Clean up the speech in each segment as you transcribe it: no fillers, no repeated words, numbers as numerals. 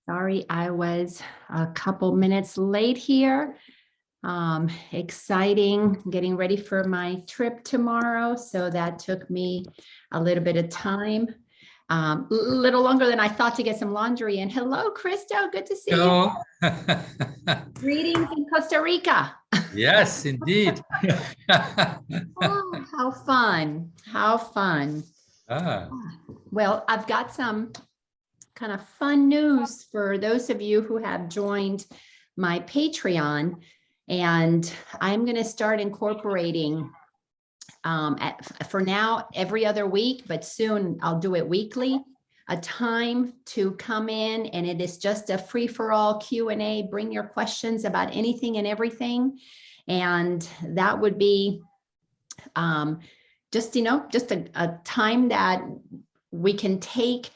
Sorry, I was a couple minutes late here. Exciting, getting ready for my trip tomorrow. So that took me a little bit of time, a little longer than I thought to get some laundry in. Hello, Christo, good to see you. Hello. Greetings in Costa Rica. Yes, indeed. Oh, how fun, how fun. Ah, Well, I've got some kind of fun news for those of you who have joined my Patreon. And I'm going to start incorporating for now every other week, but soon I'll do it weekly, a time to come in, and it is just a free-for-all Q&A. Bring your questions about anything and everything. And that would be just a time that we can take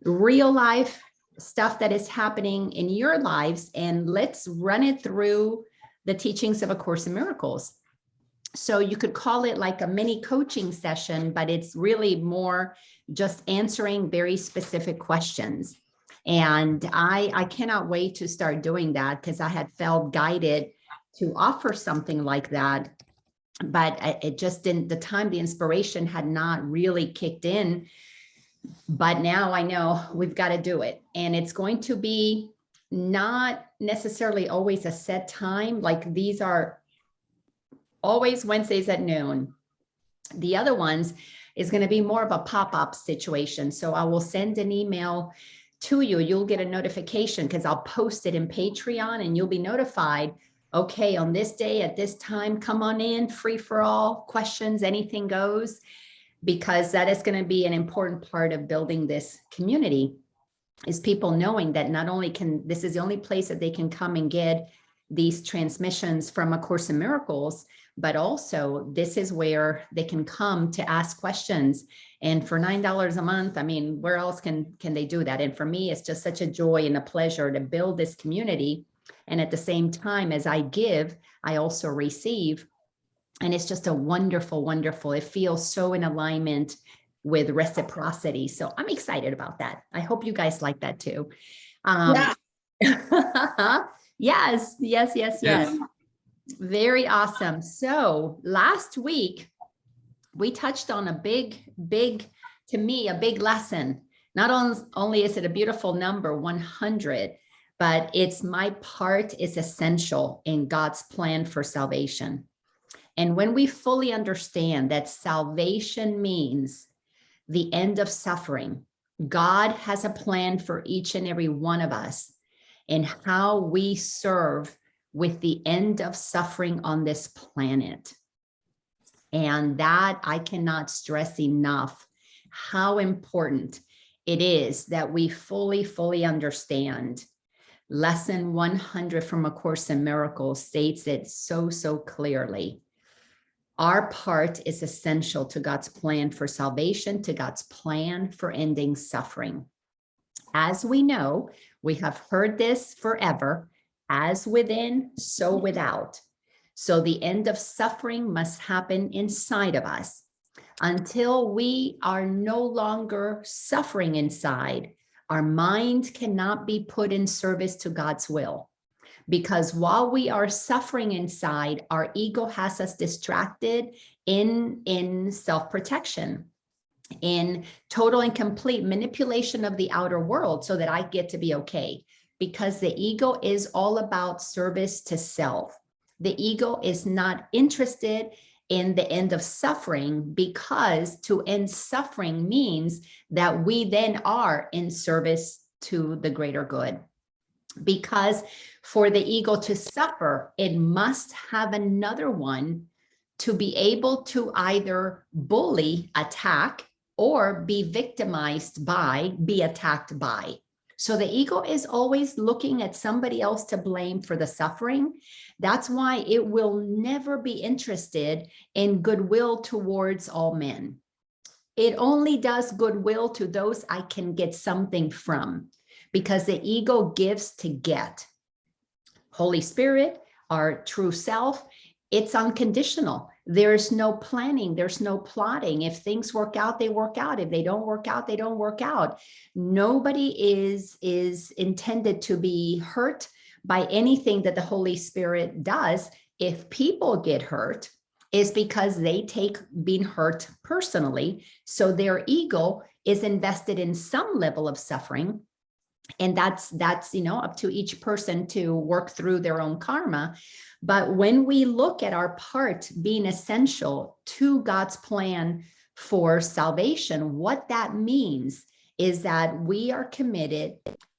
real life stuff that is happening in your lives, and let's run it through the teachings of A Course in Miracles. So you could call it like a mini coaching session, but it's really more just answering very specific questions. And I cannot wait to start doing that, because I had felt guided to offer something like that, but it just didn't, the inspiration had not really kicked in. But now I know we've got to do it. And it's going to be not necessarily always a set time. Like these are always Wednesdays at noon. The other ones is going to be more of a pop-up situation. So I will send an email to you. You'll get a notification because I'll post it in Patreon, and you'll be notified. Okay, on this day at this time, come on in, free for all, questions, anything goes, because that is going to be an important part of building this community, is people knowing that not only this is the only place that they can come and get these transmissions from A Course in Miracles, but also this is where they can come to ask questions. And for $9 a month, I mean, where else can they do that? And for me, it's just such a joy and a pleasure to build this community. And at the same time, as I give, I also receive. And it's just a wonderful, wonderful, it feels so in alignment with reciprocity. So I'm excited about that. I hope you guys like that too. Yeah. Yes. Very awesome. So last week, we touched on a big, to me, a big lesson. Not only is it a beautiful number, 100, but it's my part is essential in God's plan for salvation. And when we fully understand that salvation means the end of suffering, God has a plan for each and every one of us, and how we serve with the end of suffering on this planet. And that I cannot stress enough how important it is that we fully understand. Lesson 100 from A Course in Miracles states it so clearly. Our part is essential to God's plan for salvation, to God's plan for ending suffering. As we know, we have heard this forever, as within, so without. So the end of suffering must happen inside of us. Until we are no longer suffering inside, our mind cannot be put in service to God's will. Because while we are suffering inside, our ego has us distracted in self-protection, in total and complete manipulation of the outer world so that I get to be okay. Because the ego is all about service to self. The ego is not interested in the end of suffering, because to end suffering means that we then are in service to the greater good. Because for the ego to suffer, it must have another one to be able to either bully, attack, or be victimized by, be attacked by. So the ego is always looking at somebody else to blame for the suffering. That's why it will never be interested in goodwill towards all men. It only does goodwill to those I can get something from, because the ego gives to get. Holy Spirit, our true self, it's unconditional. There's no planning. There's no plotting. If things work out, they work out. If they don't work out, they don't work out. Nobody is intended to be hurt by anything that the Holy Spirit does. If people get hurt, is because they take being hurt personally. So their ego is invested in some level of suffering. And that's up to each person to work through their own karma. But when we look at our part being essential to God's plan for salvation, what that means is that we are committed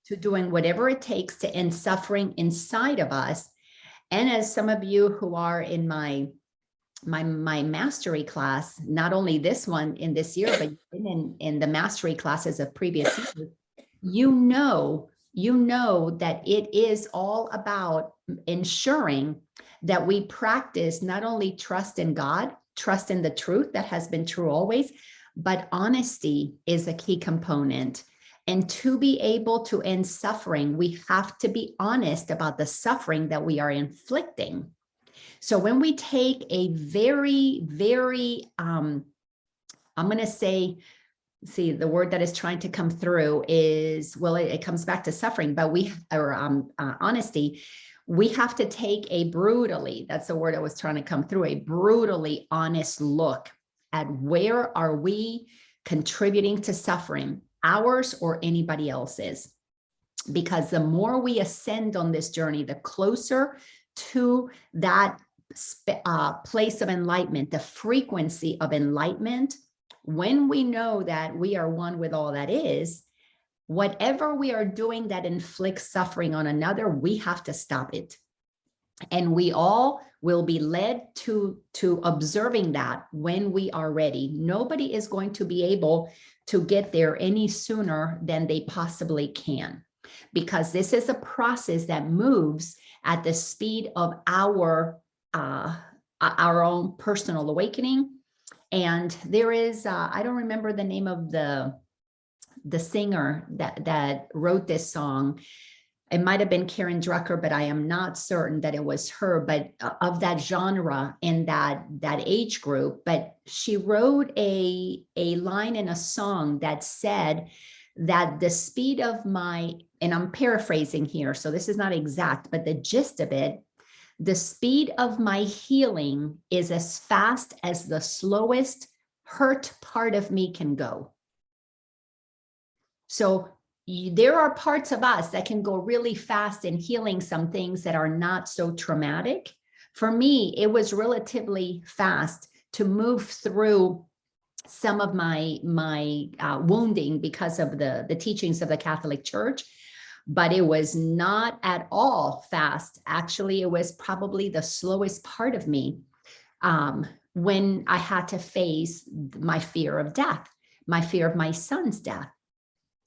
to doing whatever it takes to end suffering inside of us. And as some of you who are in my mastery class, not only this one in this year, but in the mastery classes of previous years, you know that it is all about ensuring that we practice not only trust in God, trust in the truth that has been true always, but honesty is a key component. And to be able to end suffering, we have to be honest about the suffering that we are inflicting. So when we take a very, very, I'm going to say, see, the word that is trying to come through is, well, it comes back to suffering, but honesty. We have to take a brutally, that's the word I was trying to come through, a brutally honest look at where are we contributing to suffering, ours or anybody else's. Because the more we ascend on this journey, the closer to that place of enlightenment, the frequency of enlightenment. When we know that we are one with all that is, whatever we are doing that inflicts suffering on another, we have to stop it. And we all will be led to observing that when we are ready. Nobody is going to be able to get there any sooner than they possibly can, because this is a process that moves at the speed of our own personal awakening. And there is, I don't remember the name of the singer that wrote this song. It might have been Karen Drucker, but I am not certain that it was her, but of that genre and that age group. But she wrote a line in a song that said that the speed of my, and I'm paraphrasing here, so this is not exact, but the gist of it, the speed of my healing is as fast as the slowest hurt part of me can go. So there are parts of us that can go really fast in healing some things that are not so traumatic. For me, it was relatively fast to move through some of my wounding because of the teachings of the Catholic Church. But it was not at all fast. Actually, it was probably the slowest part of me when I had to face my fear of death, my fear of my son's death.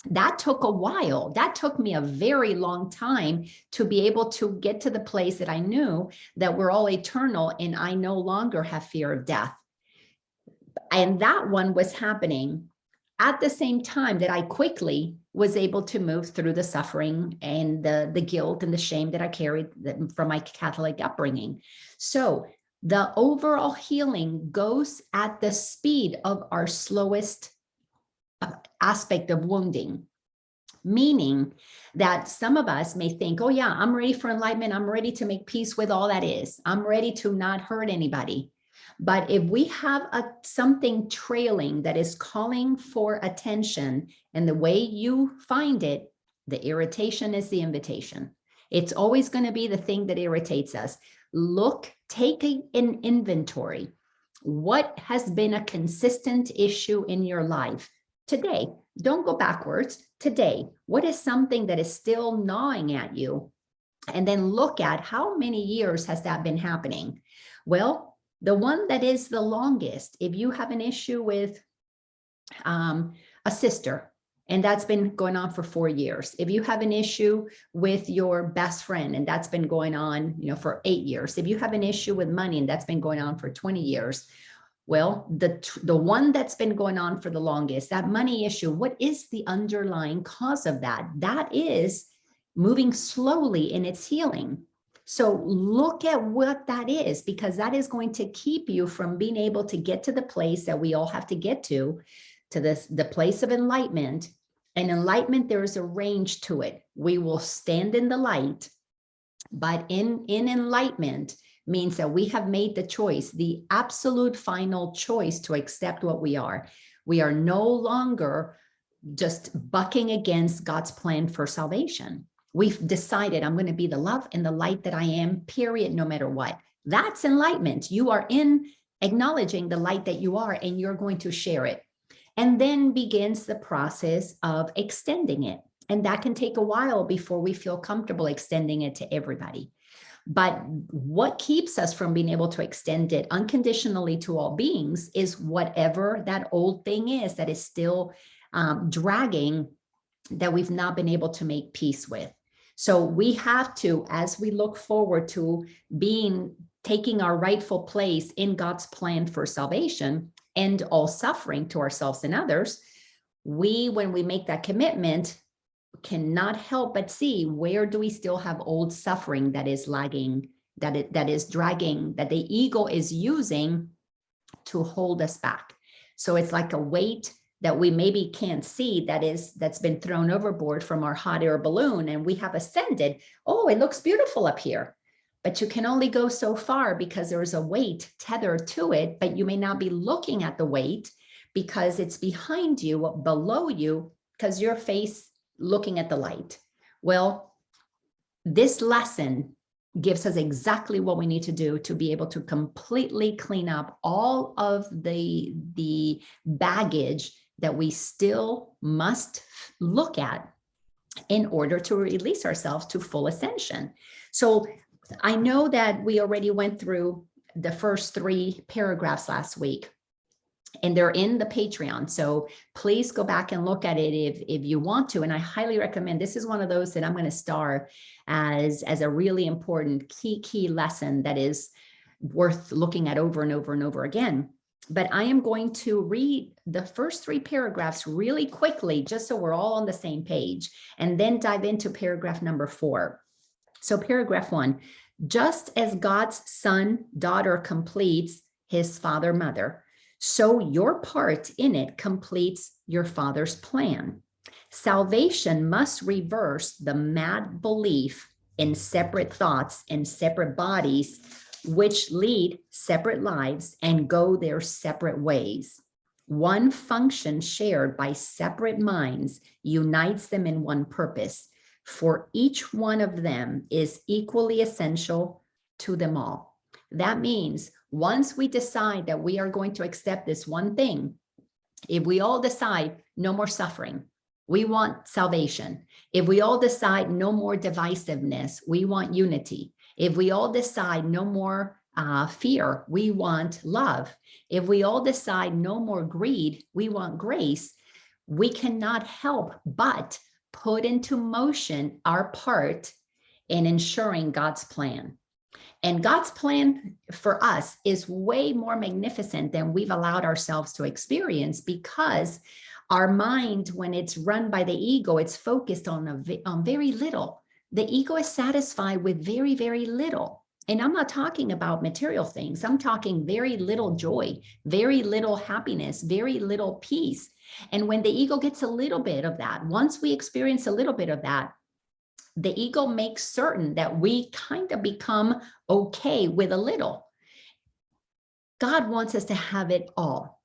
That took a while. That took me a very long time to be able to get to the place that I knew that we're all eternal and I no longer have fear of death. And that one was happening at the same time that I quickly was able to move through the suffering and the guilt and the shame that I carried from my Catholic upbringing. So the overall healing goes at the speed of our slowest aspect of wounding, meaning that some of us may think, oh yeah, I'm ready for enlightenment. I'm ready to make peace with all that is. I'm ready to not hurt anybody. But if we have something trailing that is calling for attention, and the way you find it, the irritation is the invitation. It's always going to be the thing that irritates us. Look, take an inventory. What has been a consistent issue in your life today? Don't go backwards. Today, what is something that is still gnawing at you? And then look at how many years has that been happening? Well, the one that is the longest, if you have an issue with a sister, and that's been going on for 4 years. If you have an issue with your best friend, and that's been going on, for 8 years. If you have an issue with money, and that's been going on for 20 years. Well, the one that's been going on for the longest, that money issue, what is the underlying cause of that? That is moving slowly in its healing. So look at what that is, because that is going to keep you from being able to get to the place that we all have to get to the place of enlightenment. And enlightenment, there is a range to it. We will stand in the light, but in enlightenment means that we have made the choice, the absolute final choice, to accept what we are. We are no longer just bucking against God's plan for salvation. We've decided, I'm going to be the love and the light that I am, period, no matter what. That's enlightenment. You are in acknowledging the light that you are, and you're going to share it. And then begins the process of extending it. And that can take a while before we feel comfortable extending it to everybody. But what keeps us from being able to extend it unconditionally to all beings is whatever that old thing is that is still dragging, that we've not been able to make peace with. So we have to, as we look forward to taking our rightful place in God's plan for salvation, end all suffering to ourselves and others, when we make that commitment, cannot help but see, where do we still have old suffering that is lagging, that is dragging, that the ego is using to hold us back. So it's like a weight that we maybe can't see, that's been thrown overboard from our hot air balloon, and we have ascended. Oh, it looks beautiful up here. But you can only go so far because there is a weight tethered to it, but you may not be looking at the weight because it's behind you, below you, because your face looking at the light. Well, this lesson gives us exactly what we need to do to be able to completely clean up all of the baggage that we still must look at in order to release ourselves to full ascension. So I know that we already went through the first 3 paragraphs last week, and they're in the Patreon. So please go back and look at it if you want to. And I highly recommend, this is one of those that I'm going to star as a really important key lesson that is worth looking at over and over and over again. But I am going to read the first 3 paragraphs really quickly, just so we're all on the same page, and then dive into paragraph number 4. So paragraph 1, just as God's son, daughter completes his father, mother, so your part in it completes your Father's plan. Salvation must reverse the mad belief in separate thoughts and separate bodies, which lead separate lives and go their separate ways. One function shared by separate minds unites them in one purpose, for each one of them is equally essential to them all. That means once we decide that we are going to accept this one thing, if we all decide no more suffering, we want salvation. If we all decide no more divisiveness, we want unity. If we all decide no more fear, we want love. If we all decide no more greed, we want grace. We cannot help but put into motion our part in ensuring God's plan. And God's plan for us is way more magnificent than we've allowed ourselves to experience, because our mind, when it's run by the ego, it's focused on very little. The ego is satisfied with very, very little. And I'm not talking about material things. I'm talking very little joy, very little happiness, very little peace. And when the ego gets a little bit of that, once we experience a little bit of that, the ego makes certain that we kind of become okay with a little. God wants us to have it all.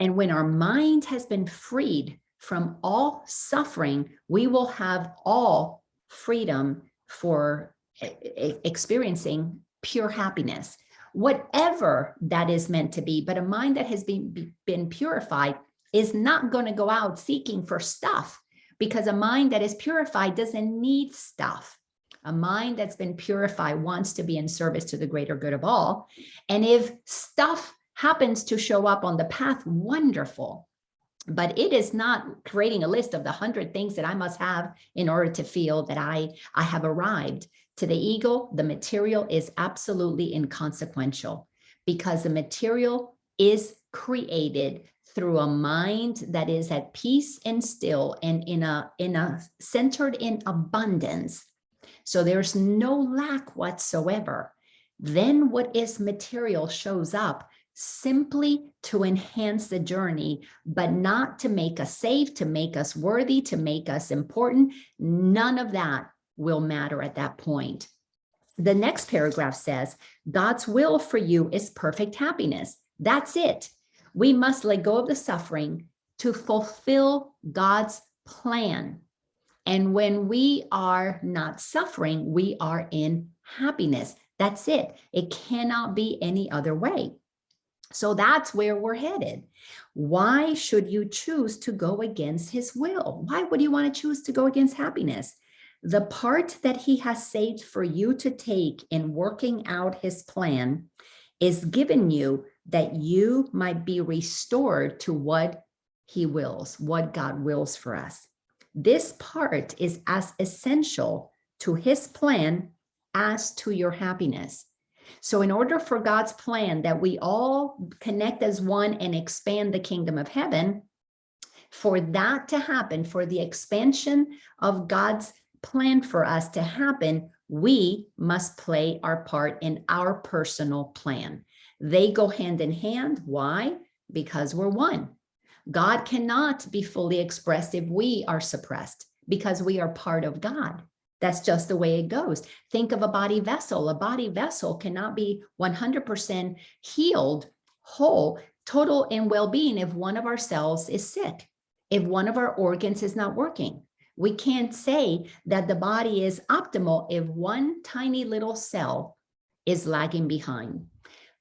And when our mind has been freed from all suffering, we will have all freedom for experiencing pure happiness, whatever that is meant to be. But a mind that has been purified is not going to go out seeking for stuff, because a mind that is purified doesn't need stuff. A mind that's been purified wants to be in service to the greater good of all. And if stuff happens to show up on the path, wonderful. But it is not creating a list of the 100 things that I must have in order to feel that I have arrived. To the ego, the material is absolutely inconsequential, because the material is created through a mind that is at peace and still, and in a centered in abundance. So there's no lack whatsoever. Then what is material shows up simply to enhance the journey, but not to make us safe, to make us worthy, to make us important. None of that will matter at that point. The next paragraph says, God's will for you is perfect happiness. That's it. We must let go of the suffering to fulfill God's plan. And when we are not suffering, we are in happiness. That's it. It cannot be any other way. So that's where we're headed. Why should you choose to go against his will? Why would you want to choose to go against happiness? The part that he has saved for you to take in working out his plan is given you that you might be restored to what he wills, what God wills for us. This part is as essential to his plan as to your happiness. So in order for God's plan that we all connect as one and expand the kingdom of heaven, for that to happen, for the expansion of God's plan for us to happen, we must play our part in our personal plan. They go hand in hand. Why? Because we're one. God cannot be fully expressed if we are suppressed, because we are part of God. That's just the way it goes. Think of a body vessel. A body vessel cannot be 100% healed, whole, total in well-being if one of our cells is sick, if one of our organs is not working. We can't say that the body is optimal if one tiny little cell is lagging behind.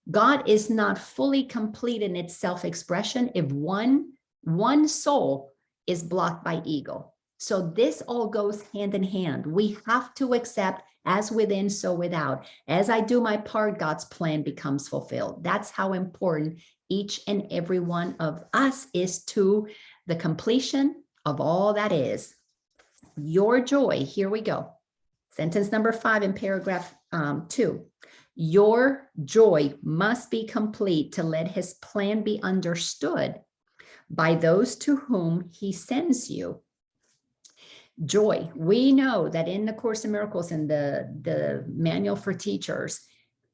God is not fully complete in its self-expression if one soul is blocked by ego. So this all goes hand in hand. We have to accept as within, so without. As I do my part, God's plan becomes fulfilled. That's how important each and every one of us is to the completion of all that is. Your joy, here we go. Sentence number 5 in paragraph 2. Your joy must be complete to let his plan be understood by those to whom he sends you. Joy. We know that in the Course in Miracles and the manual for teachers,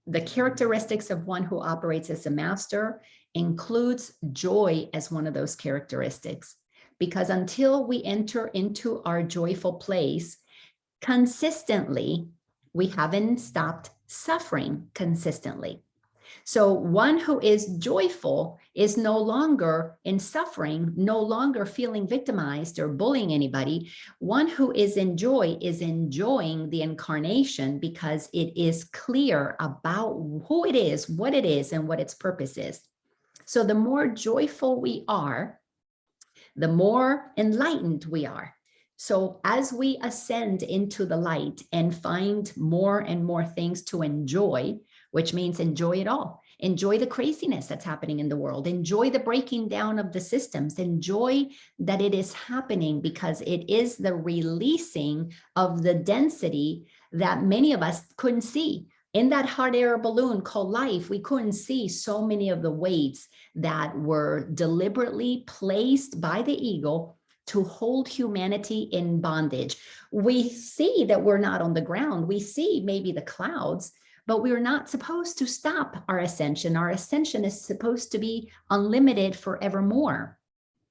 the characteristics of one who operates as a master includes joy as one of those characteristics. Because until we enter into our joyful place consistently, we haven't stopped suffering consistently. So one who is joyful is no longer in suffering, no longer feeling victimized or bullying anybody. One who is in joy is enjoying the incarnation because it is clear about who it is, what it is, and what its purpose is. So the more joyful we are, the more enlightened we are. So as we ascend into the light and find more and more things to enjoy, which means enjoy it all. Enjoy the craziness that's happening in the world. Enjoy the breaking down of the systems. Enjoy that it is happening because it is the releasing of the density that many of us couldn't see. In that hot air balloon called life, we couldn't see so many of the weights that were deliberately placed by the ego to hold humanity in bondage. We see that we're not on the ground. We see maybe the clouds, but we're not supposed to stop our ascension. Our ascension is supposed to be unlimited forevermore.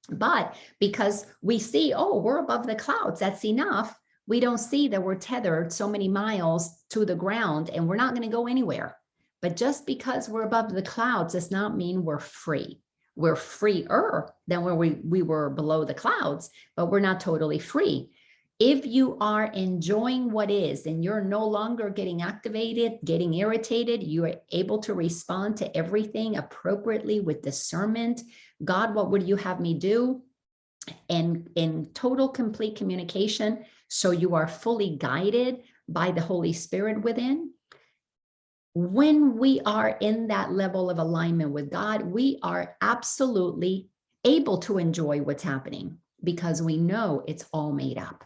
But because we see, oh, we're above the clouds, that's enough. We don't see that we're tethered so many miles to the ground and we're not going to go anywhere. But just because we're above the clouds does not mean we're free. We're freer than where we were below the clouds, but we're not totally free. If you are enjoying what is and you're no longer getting activated, getting irritated, you are able to respond to everything appropriately with discernment. God, what would you have me do? And in total, complete communication, so you are fully guided by the Holy Spirit within. When we are in that level of alignment with God, we are absolutely able to enjoy what's happening because we know it's all made up.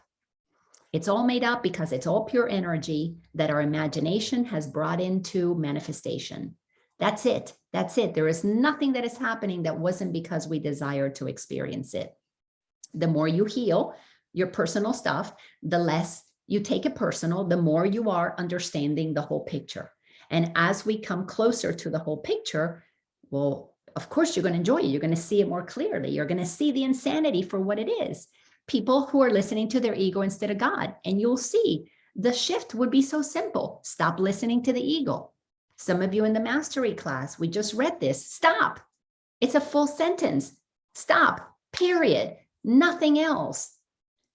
It's all made up because it's all pure energy that our imagination has brought into manifestation. That's it. That's it. There is nothing that is happening that wasn't because we desire to experience it. The more you heal your personal stuff, the less you take it personal, the more you are understanding the whole picture. And as we come closer to the whole picture, well, of course, you're going to enjoy it. You're going to see it more clearly. You're going to see the insanity for what it is. People who are listening to their ego instead of God. And you'll see the shift would be so simple. Stop listening to the ego. Some of you in the mastery class, we just read this. Stop. It's a full sentence. Stop. Period. Nothing else.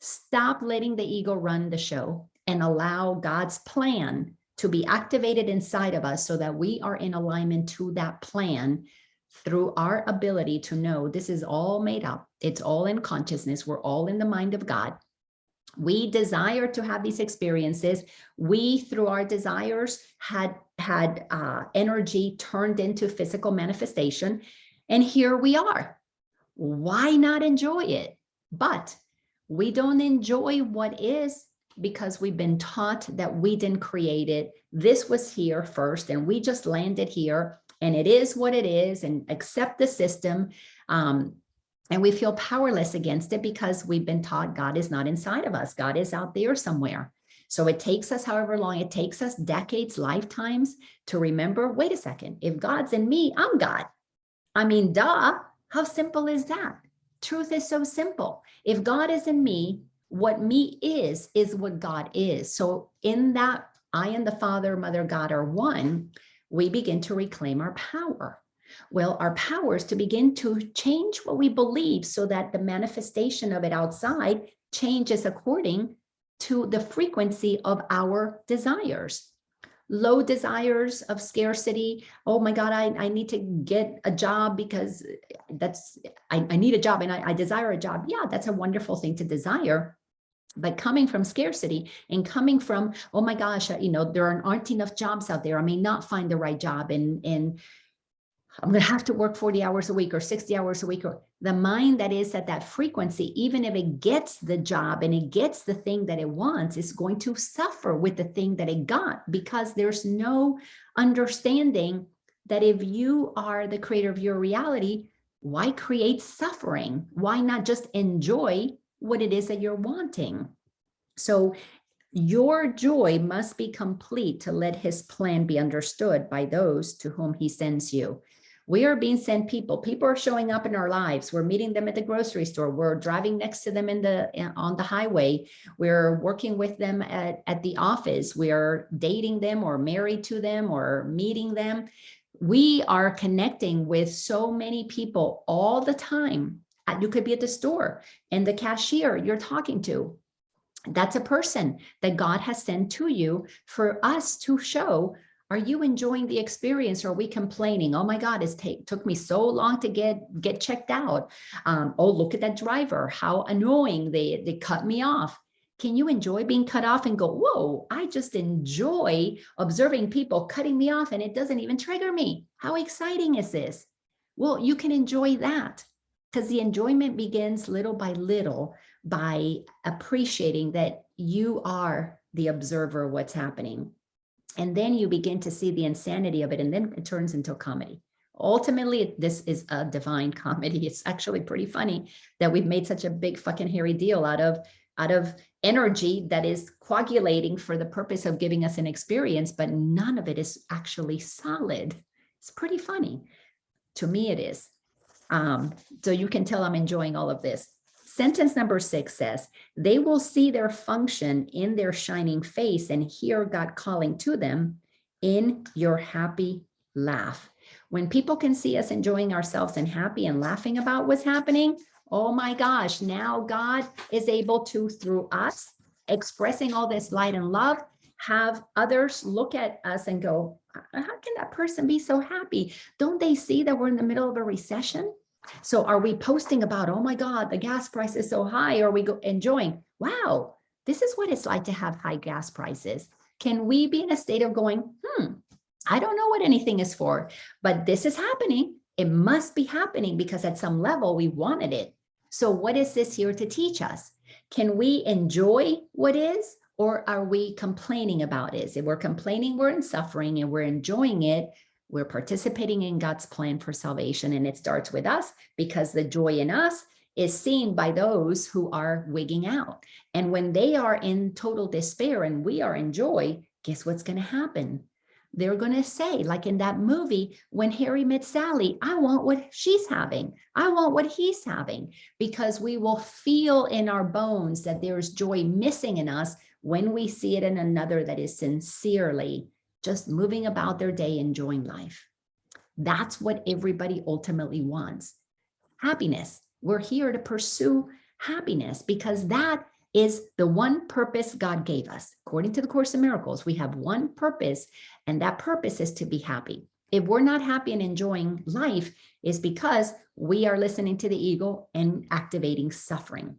Stop letting the ego run the show and allow God's plan to be activated inside of us so that we are in alignment to that plan through our ability to know this is all made up. It's all in consciousness. We're all in the mind of God. We desire to have these experiences. We, through our desires, had energy turned into physical manifestation. And here we are. Why not enjoy it? But we don't enjoy what is because we've been taught that we didn't create it. This was here first, and we just landed here, and it is what it is, and accept the system. And we feel powerless against it because we've been taught God is not inside of us. God is out there somewhere. So it takes us however long, it takes us decades, lifetimes to remember, wait a second, if God's in me, I'm God. I mean, duh, how simple is that? Truth is so simple. If God is in me, what me is what God is. So in that, I and the Father, Mother, God are one, we begin to reclaim our power. Well, our power is to begin to change what we believe so that the manifestation of it outside changes according to the frequency of our desires. Low desires of scarcity. Oh my God, I need to get a job because I need a job and I desire a job. Yeah, that's a wonderful thing to desire. But coming from scarcity and coming from, oh my gosh, there aren't enough jobs out there. I may not find the right job and I'm going to have to work 40 hours a week or 60 hours a week. Or the mind that is at that frequency, even if it gets the job and it gets the thing that it wants, is going to suffer with the thing that it got, because there's no understanding that if you are the creator of your reality, why create suffering? Why not just enjoy what it is that you're wanting? So your joy must be complete to let his plan be understood by those to whom he sends you. We are being sent people. People are showing up in our lives. We're meeting them at the grocery store. We're driving next to them on the highway. We're working with them at the office. We're dating them or married to them or meeting them. We are connecting with so many people all the time. You could be at the store and the cashier you're talking to, that's a person that God has sent to you for us to show, are you enjoying the experience? Or are we complaining? Oh my God, it took me so long to get checked out. Oh, look at that driver, how annoying, they cut me off. Can you enjoy being cut off and go, whoa, I just enjoy observing people cutting me off and it doesn't even trigger me. How exciting is this? Well, you can enjoy that because the enjoyment begins little by little by appreciating that you are the observer of what's happening. And then you begin to see the insanity of it, and then it turns into a comedy. Ultimately, this is a divine comedy. It's actually pretty funny that we've made such a big fucking hairy deal out of energy that is coagulating for the purpose of giving us an experience, but none of it is actually solid. It's pretty funny. To me, it is. So you can tell I'm enjoying all of this. Sentence number 6 says, they will see their function in their shining face and hear God calling to them in your happy laugh. When people can see us enjoying ourselves and happy and laughing about what's happening, oh my gosh, now God is able to, through us, expressing all this light and love, have others look at us and go, how can that person be so happy? Don't they see that we're in the middle of a recession? So are we posting about, oh my God, the gas price is so high? Or are we enjoying, wow, this is what it's like to have high gas prices? Can we be in a state of going, I don't know what anything is for, but this is happening. It must be happening because at some level we wanted it. So what is this here to teach us? Can we enjoy what is, or are we complaining about it? If we're complaining, we're in suffering, and we're enjoying it, we're participating in God's plan for salvation. And it starts with us because the joy in us is seen by those who are wigging out. And when they are in total despair and we are in joy, guess what's going to happen? They're going to say, like in that movie, when Harry met Sally, I want what she's having. I want what he's having, because we will feel in our bones that there's joy missing in us when we see it in another that is sincerely just moving about their day, enjoying life. That's what everybody ultimately wants. Happiness. We're here to pursue happiness because that is the one purpose God gave us. According to the Course in Miracles, we have one purpose, and that purpose is to be happy. If we're not happy and enjoying life, is because we are listening to the ego and activating suffering.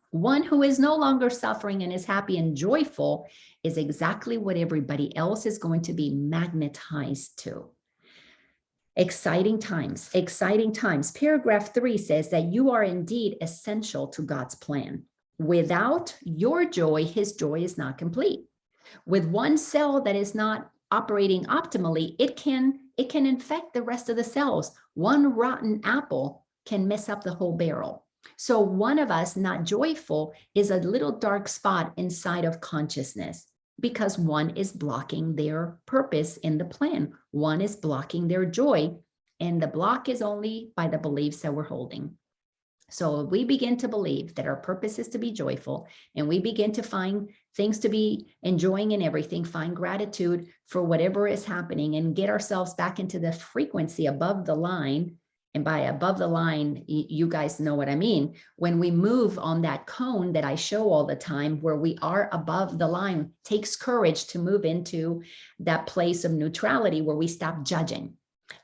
One who is no longer suffering and is happy and joyful is exactly what everybody else is going to be magnetized to. Exciting times, exciting times. Paragraph 3 says that you are indeed essential to God's plan. Without your joy, his joy is not complete. With one cell that is not operating optimally, it can infect the rest of the cells. One rotten apple can mess up the whole barrel. So one of us not joyful is a little dark spot inside of consciousness, because one is blocking their purpose in the plan. One is blocking their joy, and the block is only by the beliefs that we're holding. So if we begin to believe that our purpose is to be joyful, and we begin to find things to be enjoying in everything, find gratitude for whatever is happening, and get ourselves back into the frequency above the line. And by above the line, you guys know what I mean. When we move on that cone that I show all the time, where we are above the line, takes courage to move into that place of neutrality where we stop judging.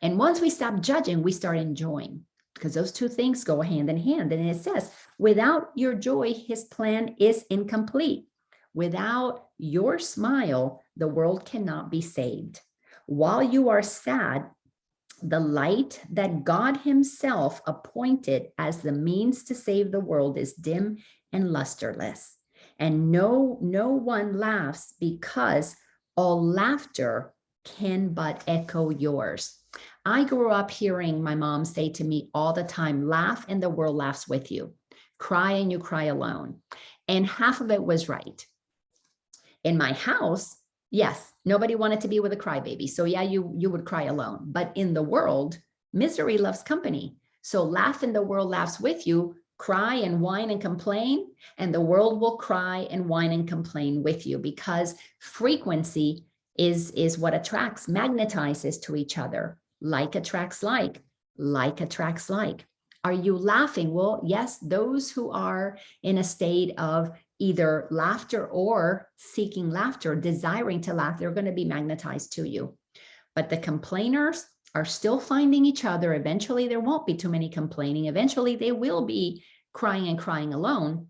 And once we stop judging, we start enjoying, because those two things go hand in hand. And it says, without your joy, his plan is incomplete. Without your smile, the world cannot be saved. While you are sad, the light that God himself appointed as the means to save the world is dim and lusterless. And no one laughs, because all laughter can but echo yours. I grew up hearing my mom say to me all the time, laugh and the world laughs with you. Cry and you cry alone. And half of it was right. In my house, yes, nobody wanted to be with a crybaby. So yeah, you would cry alone. But in the world, misery loves company. So laugh and the world laughs with you. Cry and whine and complain, and the world will cry and whine and complain with you, because frequency is what attracts, magnetizes to each other. Like attracts like attracts like. Are you laughing? Well, yes, those who are in a state of either laughter or seeking laughter, desiring to laugh, they're going to be magnetized to you. But the complainers are still finding each other. Eventually, there won't be too many complaining. Eventually, they will be crying and crying alone.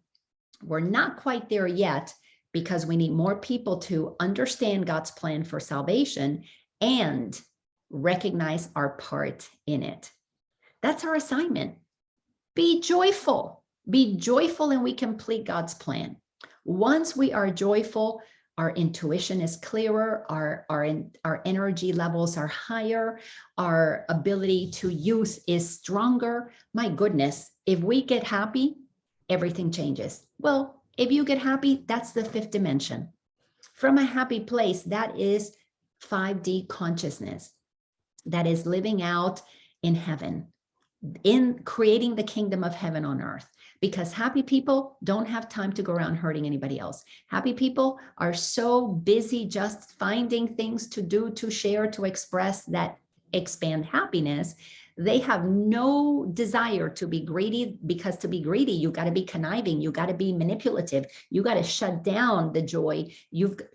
We're not quite there yet, because we need more people to understand God's plan for salvation and recognize our part in it. That's our assignment. Be joyful. Be joyful, and we complete God's plan. Once we are joyful, our intuition is clearer, our energy levels are higher, our ability to use is stronger. My goodness, if we get happy, everything changes. Well, if you get happy, that's the fifth dimension. From a happy place, that is 5D consciousness. That is living out in heaven, in creating the kingdom of heaven on earth. Because happy people don't have time to go around hurting anybody else. Happy people are so busy just finding things to do, to share, to express that expand happiness. They have no desire to be greedy, because to be greedy, you got to be conniving, you got to be manipulative, you got to shut down the joy.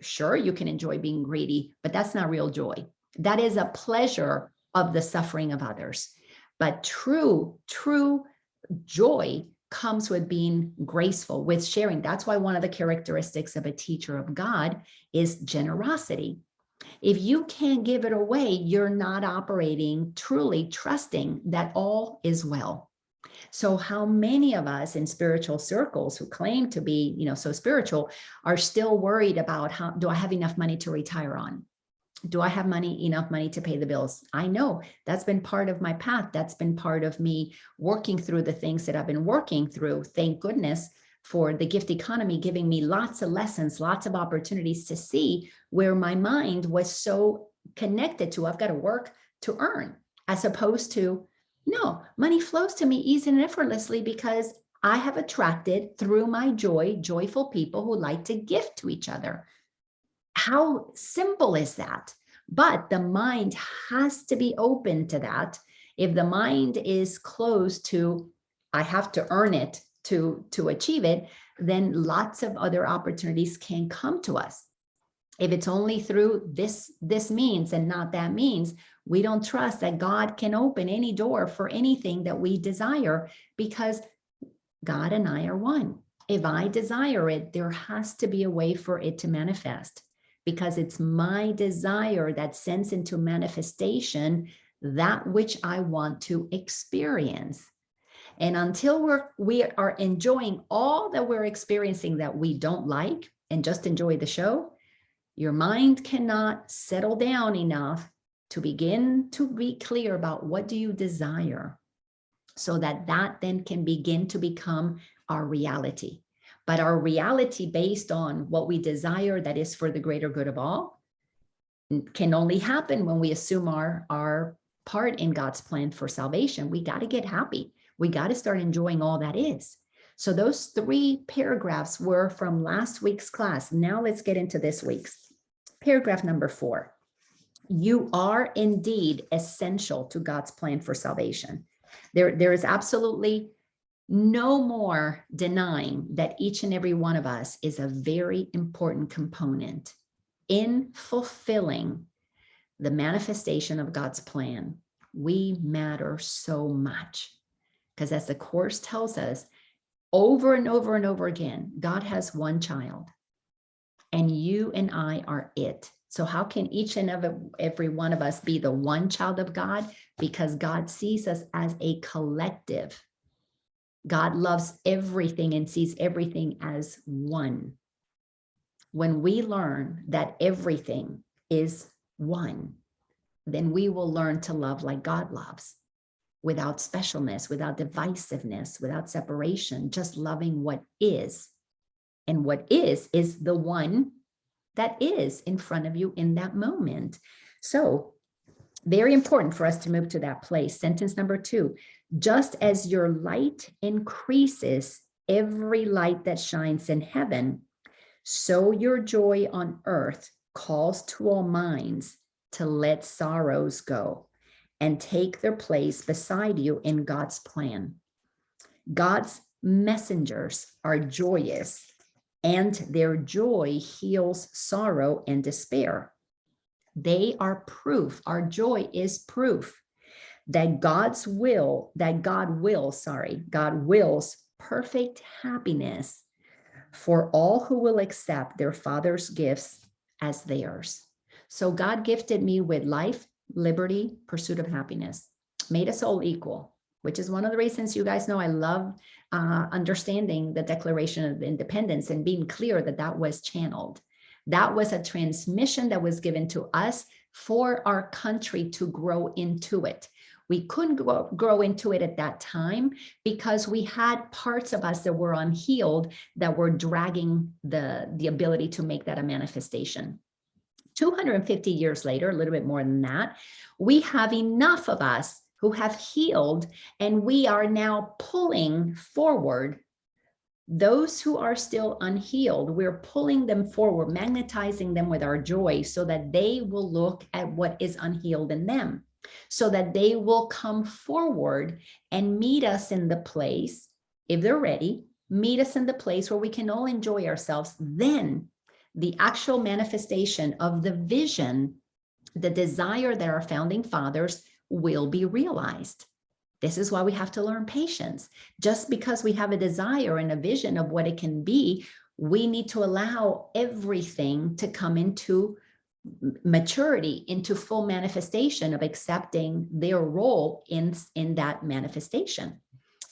Sure, you can enjoy being greedy, but that's not real joy. That is a pleasure of the suffering of others. But true joy comes with being graceful, with sharing. That's why one of the characteristics of a teacher of God is generosity. If you can't give it away, you're not operating truly trusting that all is well. So how many of us in spiritual circles who claim to be, so spiritual, are still worried about do I have enough money to retire on? Do I have enough money to pay the bills? I know that's been part of my path. That's been part of me working through the things that I've been working through. Thank goodness for the gift economy, giving me lots of lessons, lots of opportunities to see where my mind was so connected to, I've got to work to earn, as opposed to, no, money flows to me easy and effortlessly because I have attracted through my joy, joyful people who like to gift to each other. How simple is that? But the mind has to be open to that. If the mind is closed to, I have to earn it to achieve it, then lots of other opportunities can come to us. If it's only through this means and not that means, we don't trust that God can open any door for anything that we desire, because God and I are one. If I desire it, there has to be a way for it to manifest, because it's my desire that sends into manifestation that which I want to experience. And until we are enjoying all that we're experiencing that we don't like and just enjoy the show, your mind cannot settle down enough to begin to be clear about what do you desire, so that then can begin to become our reality. But our reality based on what we desire that is for the greater good of all can only happen when we assume our part in God's plan for salvation. We got to get happy. We got to start enjoying all that is. So those 3 paragraphs were from last week's class. Now let's get into this week's. Paragraph number 4. You are indeed essential to God's plan for salvation. There is absolutely no more denying that each and every one of us is a very important component in fulfilling the manifestation of God's plan. We matter so much, because as the Course tells us over and over and over again, God has one child and you and I are it. So how can each and every one of us be the one child of God? Because God sees us as a collective. God loves everything and sees everything as one. When we learn that everything is one, then we will learn to love like God loves, without specialness, without divisiveness, without separation, just loving what is. And what is the one that is in front of you in that moment. So very important for us to move to that place. Sentence number 2, just as your light increases every light that shines in heaven, so your joy on earth calls to all minds to let sorrows go and take their place beside you in God's plan. God's messengers are joyous, and their joy heals sorrow and despair. They are proof. Our joy is proof that God wills perfect happiness for all who will accept their Father's gifts as theirs. So God gifted me with life, liberty, pursuit of happiness, made us all equal, which is one of the reasons you guys know I love understanding the Declaration of Independence and being clear that that was channeled. That was a transmission that was given to us for our country to grow into it. We couldn't grow into it at that time because we had parts of us that were unhealed that were dragging the ability to make that a manifestation. 250 years later, a little bit more than that, we have enough of us who have healed, and we are now pulling forward those who are still unhealed. We're pulling them forward, magnetizing them with our joy so that they will look at what is unhealed in them, so that they will come forward and meet us in the place, if they're ready, meet us in the place where we can all enjoy ourselves. Then the actual manifestation of the vision, the desire that our founding fathers will be realized. This is why we have to learn patience. Just because we have a desire and a vision of what it can be, we need to allow everything to come into maturity, into full manifestation of accepting their role in that manifestation.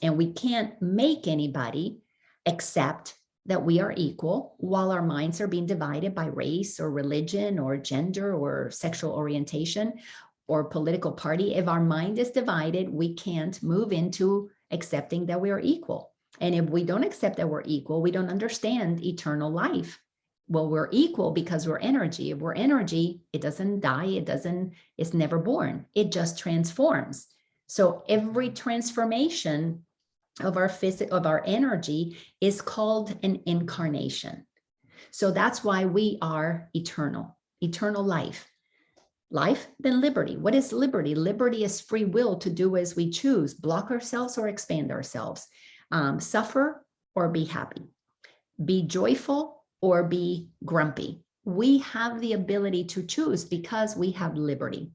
And we can't make anybody accept that we are equal while our minds are being divided by race or religion or gender or sexual orientation or political party. If our mind is divided, we can't move into accepting that we are equal. And if we don't accept that we're equal, we don't understand eternal life. Well, we're equal because we're energy. If we're energy, it doesn't die. It's never born. It just transforms. So every transformation of our energy is called an incarnation. So that's why we are eternal life. Life, then liberty. What is liberty? Liberty is free will to do as we choose, block ourselves or expand ourselves, suffer or be happy, be joyful or be grumpy. We have the ability to choose because we have liberty.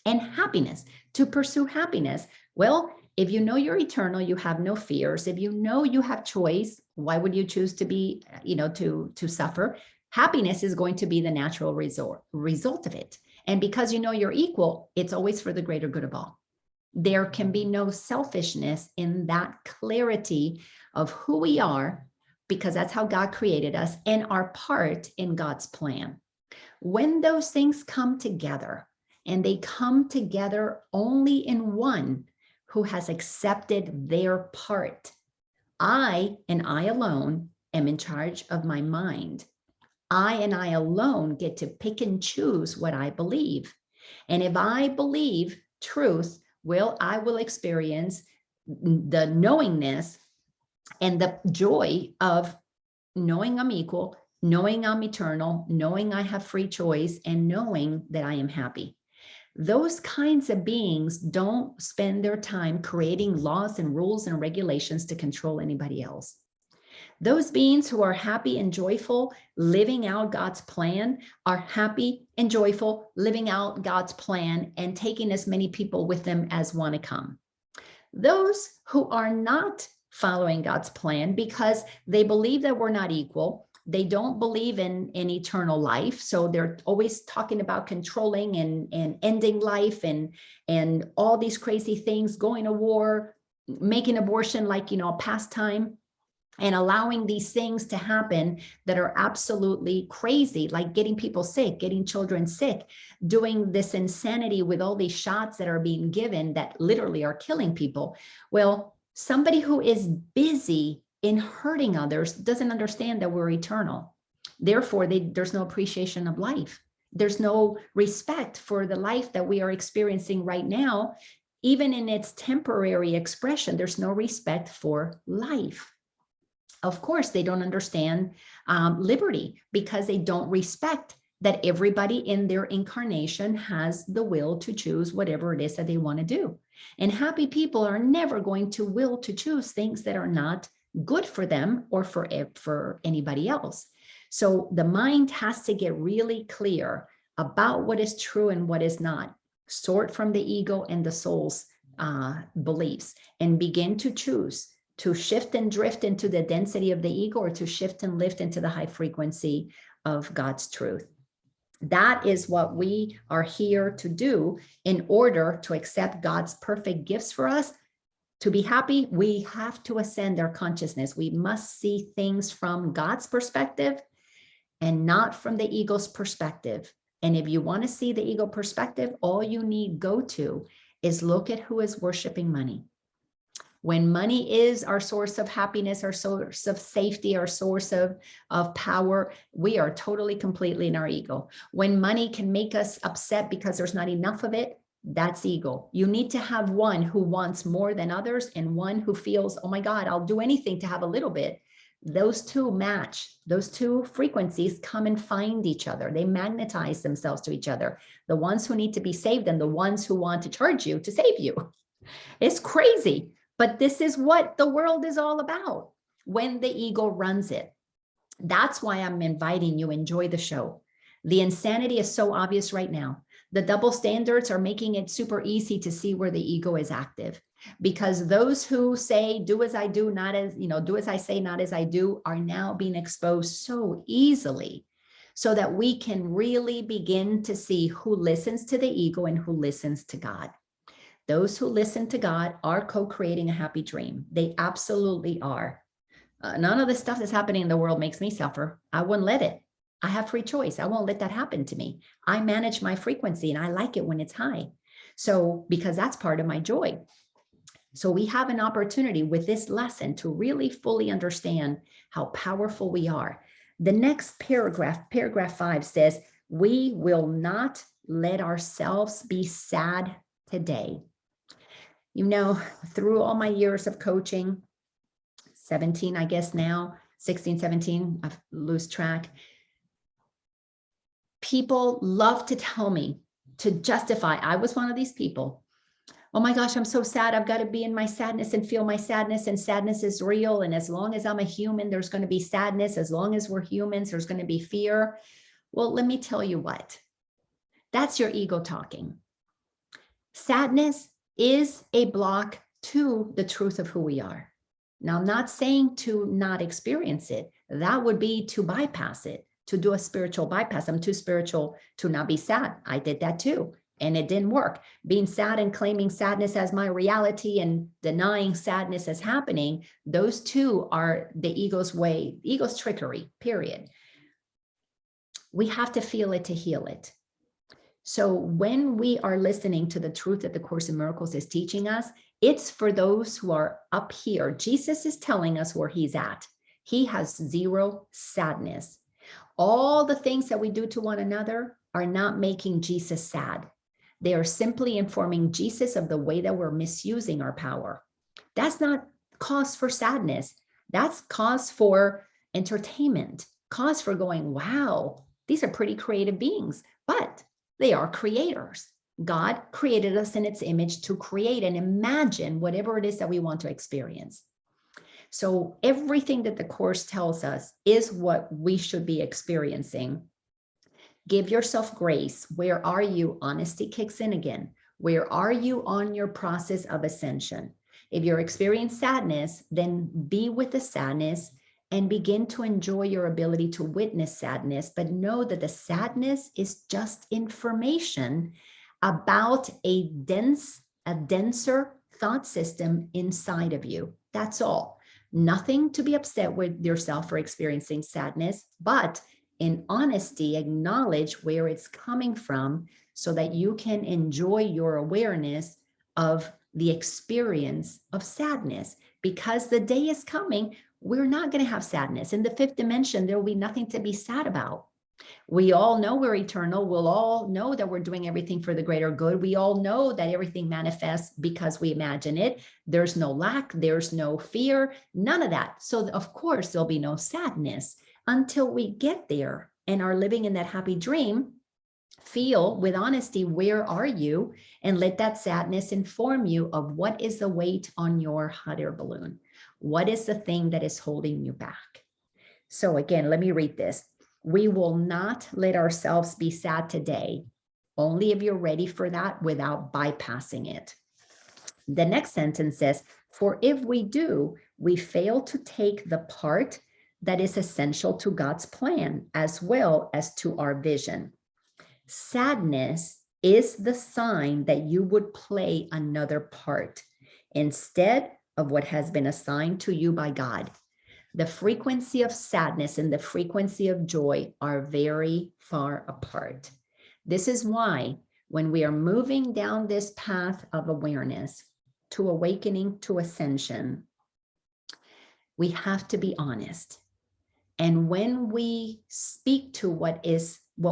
And happiness, to pursue happiness. Well, if you know you're eternal, you have no fears. If you know you have choice, why would you choose to be, to suffer? Happiness is going to be the natural result of it. And because you know you're equal, it's always for the greater good of all. There can be no selfishness in that clarity of who we are, because that's how God created us and our part in God's plan. When those things come together, and they come together only in one who has accepted their part. I and I alone am in charge of my mind. I and I alone get to pick and choose what I believe. And if I believe truth, well, I will experience the knowingness and the joy of knowing I'm equal, knowing I'm eternal, knowing I have free choice, and knowing that I am happy. Those kinds of beings don't spend their time creating laws and rules and regulations to control anybody else. Those beings who are happy and joyful, living out God's plan, are happy and joyful, living out God's plan and taking as many people with them as want to come. Those who are not following God's plan because they believe that we're not equal, they don't believe in eternal life. So they're always talking about controlling and ending life and all these crazy things, going to war, making abortion like, a pastime, and allowing these things to happen that are absolutely crazy, like getting people sick, getting children sick, doing this insanity with all these shots that are being given that literally are killing people. Well, somebody who is busy in hurting others doesn't understand that we're eternal. Therefore, there's no appreciation of life. There's no respect for the life that we are experiencing right now. Even in its temporary expression, there's no respect for life. Of course, they don't understand liberty because they don't respect that everybody in their incarnation has the will to choose whatever it is that they want to do. And happy people are never going to will to choose things that are not good for them or for anybody else. So the mind has to get really clear about what is true and what is not, sort from the ego and the soul's beliefs, and begin to choose to shift and drift into the density of the ego or to shift and lift into the high frequency of God's truth. That is what we are here to do in order to accept God's perfect gifts for us. To be happy, we have to ascend our consciousness. We must see things from God's perspective and not from the ego's perspective. And if you want to see the ego perspective, all you need go to is look at who is worshiping money. When money is our source of happiness, our source of safety, our source of power, we are totally, completely in our ego. When money can make us upset because there's not enough of it, that's ego. You need to have one who wants more than others and one who feels, oh my God, I'll do anything to have a little bit. Those two match. Those two frequencies come and find each other. They magnetize themselves to each other. The ones who need to be saved and the ones who want to charge you to save you. It's crazy. But this is what the world is all about when the ego runs it. That's why I'm inviting you, enjoy the show. The insanity is so obvious right now. The double standards are making it super easy to see where the ego is active, because those who say, do as I do, not as, do as I say, not as I do, are now being exposed so easily so that we can really begin to see who listens to the ego and who listens to God. Those who listen to God are co-creating a happy dream. They absolutely are. none of the stuff that's happening in the world makes me suffer. I wouldn't let it. I have free choice. I won't let that happen to me. I manage my frequency and I like it when it's high. So, because that's part of my joy. So we have an opportunity with this lesson to really fully understand how powerful we are. The next paragraph, paragraph 5 says, we will not let ourselves be sad today. You know, through all my years of coaching, 17, I guess now, 16, 17, I lose track. People love to tell me to justify. I was one of these people. Oh my gosh, I'm so sad. I've got to be in my sadness and feel my sadness, and sadness is real. And as long as I'm a human, there's going to be sadness. As long as we're humans, there's going to be fear. Well, let me tell you what. That's your ego talking. Sadness is a block to the truth of who we are. Now, I'm not saying to not experience it. That would be to bypass it, to do a spiritual bypass. I'm too spiritual to not be sad. I did that too. And it didn't work. Being sad and claiming sadness as my reality and denying sadness as happening, those two are the ego's way, ego's trickery, period. We have to feel it to heal it. So when we are listening to the truth that the Course in Miracles is teaching us, it's for those who are up here. Jesus is telling us where he's at. He has zero sadness. All the things that we do to one another are not making Jesus sad. They are simply informing Jesus of the way that we're misusing our power. That's not cause for sadness. That's cause for entertainment, cause for going, wow, these are pretty creative beings, but they are creators. God created us in its image to create and imagine whatever it is that we want to experience. So everything that the Course tells us is what we should be experiencing. Give yourself grace. Where are you? Honesty kicks in again. Where are you on your process of ascension? If you're experiencing sadness, then be with the sadness and begin to enjoy your ability to witness sadness, but know that the sadness is just information about a denser thought system inside of you. That's all. Nothing to be upset with yourself for experiencing sadness, but in honesty, acknowledge where it's coming from so that you can enjoy your awareness of the experience of sadness. Because the day is coming, we're not going to have sadness. In the fifth dimension, there will be nothing to be sad about. We all know we're eternal. We'll all know that we're doing everything for the greater good. We all know that everything manifests because we imagine it. There's no lack. There's no fear. None of that. So of course, there'll be no sadness until we get there and are living in that happy dream. Feel with honesty, where are you? And let that sadness inform you of what is the weight on your hot air balloon. What is the thing that is holding you back? So again, let me read this. We will not let ourselves be sad today, only if you're ready for that without bypassing it. The next sentence says, for if we do, we fail to take the part that is essential to God's plan as well as to our vision. Sadness is the sign that you would play another part instead of what has been assigned to you by God. The frequency of sadness and the frequency of joy are very far apart. This is why when we are moving down this path of awareness to awakening to ascension, we have to be honest. And when we speak to what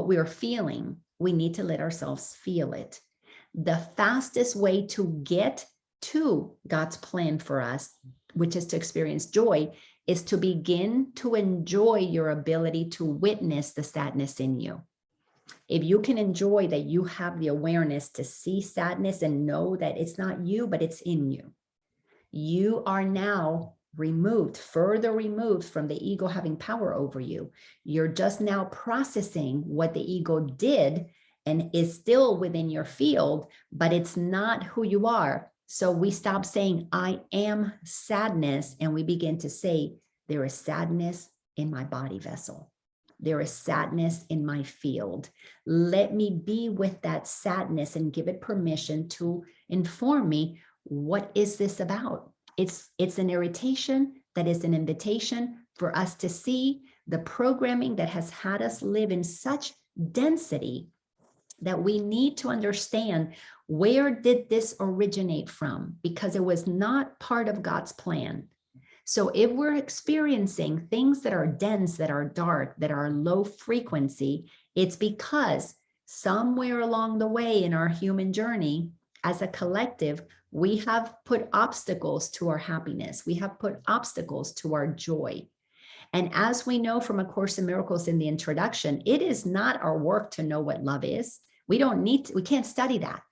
we are feeling, we need to let ourselves feel it. The fastest way to get to God's plan for us, which is to experience joy, is to begin to enjoy your ability to witness the sadness in you. If you can enjoy that you have the awareness to see sadness and know that it's not you, but it's in you, you are now further removed from the ego having power over you. You're just now processing what the ego did and is still within your field, but it's not who you are. So we stop saying, I am sadness, and we begin to say, there is sadness in my body vessel. There is sadness in my field. Let me be with that sadness and give it permission to inform me, what is this about? It's an irritation. that is an invitation for us to see the programming that has had us live in such density that we need to understand, where did this originate from? Because it was not part of God's plan. So if we're experiencing things that are dense, that are dark, that are low frequency, it's because somewhere along the way in our human journey, as a collective, we have put obstacles to our happiness. We have put obstacles to our joy. And as we know from A Course in Miracles in the introduction, it is not our work to know what love is. We can't study that.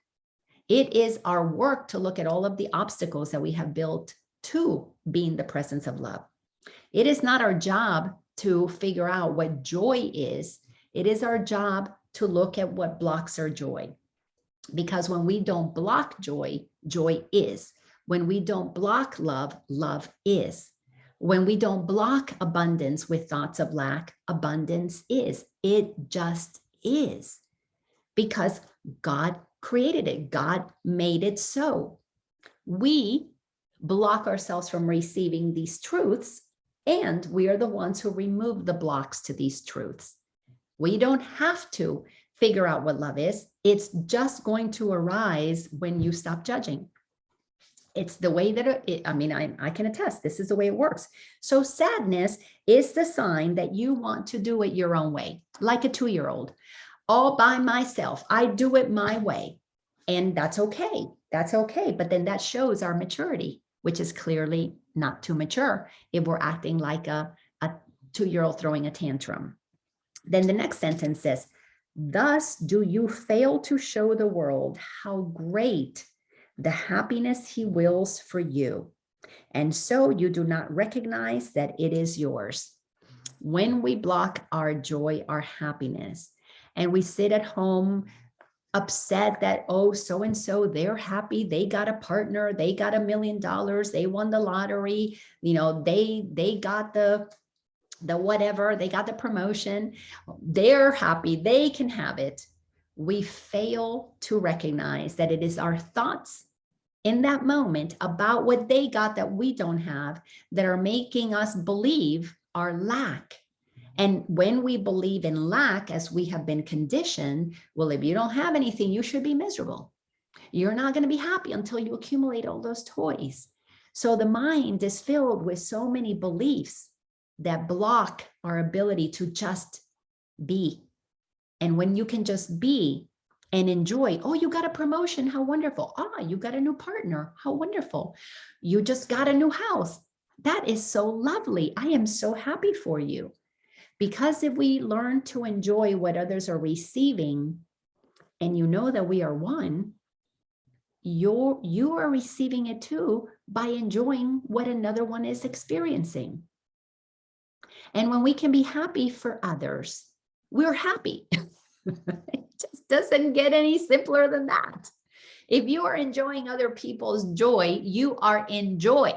It is our work to look at all of the obstacles that we have built to being the presence of love. It is not our job to figure out what joy is. It is our job to look at what blocks our joy. Because when we don't block joy, joy is. When we don't block love, love is. When we don't block abundance with thoughts of lack, abundance is. It just is. Because God created it. God made it so. We block ourselves from receiving these truths, and we are the ones who remove the blocks to these truths. We don't have to figure out what love is. It's just going to arise when you stop judging. It's the way that I can attest, this is the way it works. So sadness is the sign that you want to do it your own way, like a 2-year-old. All by myself, I do it my way. And that's okay. That's okay. But then that shows our maturity, which is clearly not too mature if we're acting like a 2-year-old throwing a tantrum. Then the next sentence says, thus do you fail to show the world how great the happiness he wills for you. And so you do not recognize that it is yours. When we block our joy, our happiness, and we sit at home upset that, oh, so-and-so, they're happy, they got a partner, they got $1 million, they won the lottery, they got the whatever, they got the promotion, they're happy, they can have it. We fail to recognize that it is our thoughts in that moment about what they got that we don't have that are making us believe our lack. And when we believe in lack, as we have been conditioned, well, if you don't have anything, you should be miserable. You're not going to be happy until you accumulate all those toys. So the mind is filled with so many beliefs that block our ability to just be. And when you can just be and enjoy, oh, you got a promotion, how wonderful. Ah, you got a new partner, how wonderful. You just got a new house. That is so lovely. I am so happy for you. Because if we learn to enjoy what others are receiving, and you know that we are one, you are receiving it too by enjoying what another one is experiencing. And when we can be happy for others, we're happy. It just doesn't get any simpler than that. If you are enjoying other people's joy, you are in joy.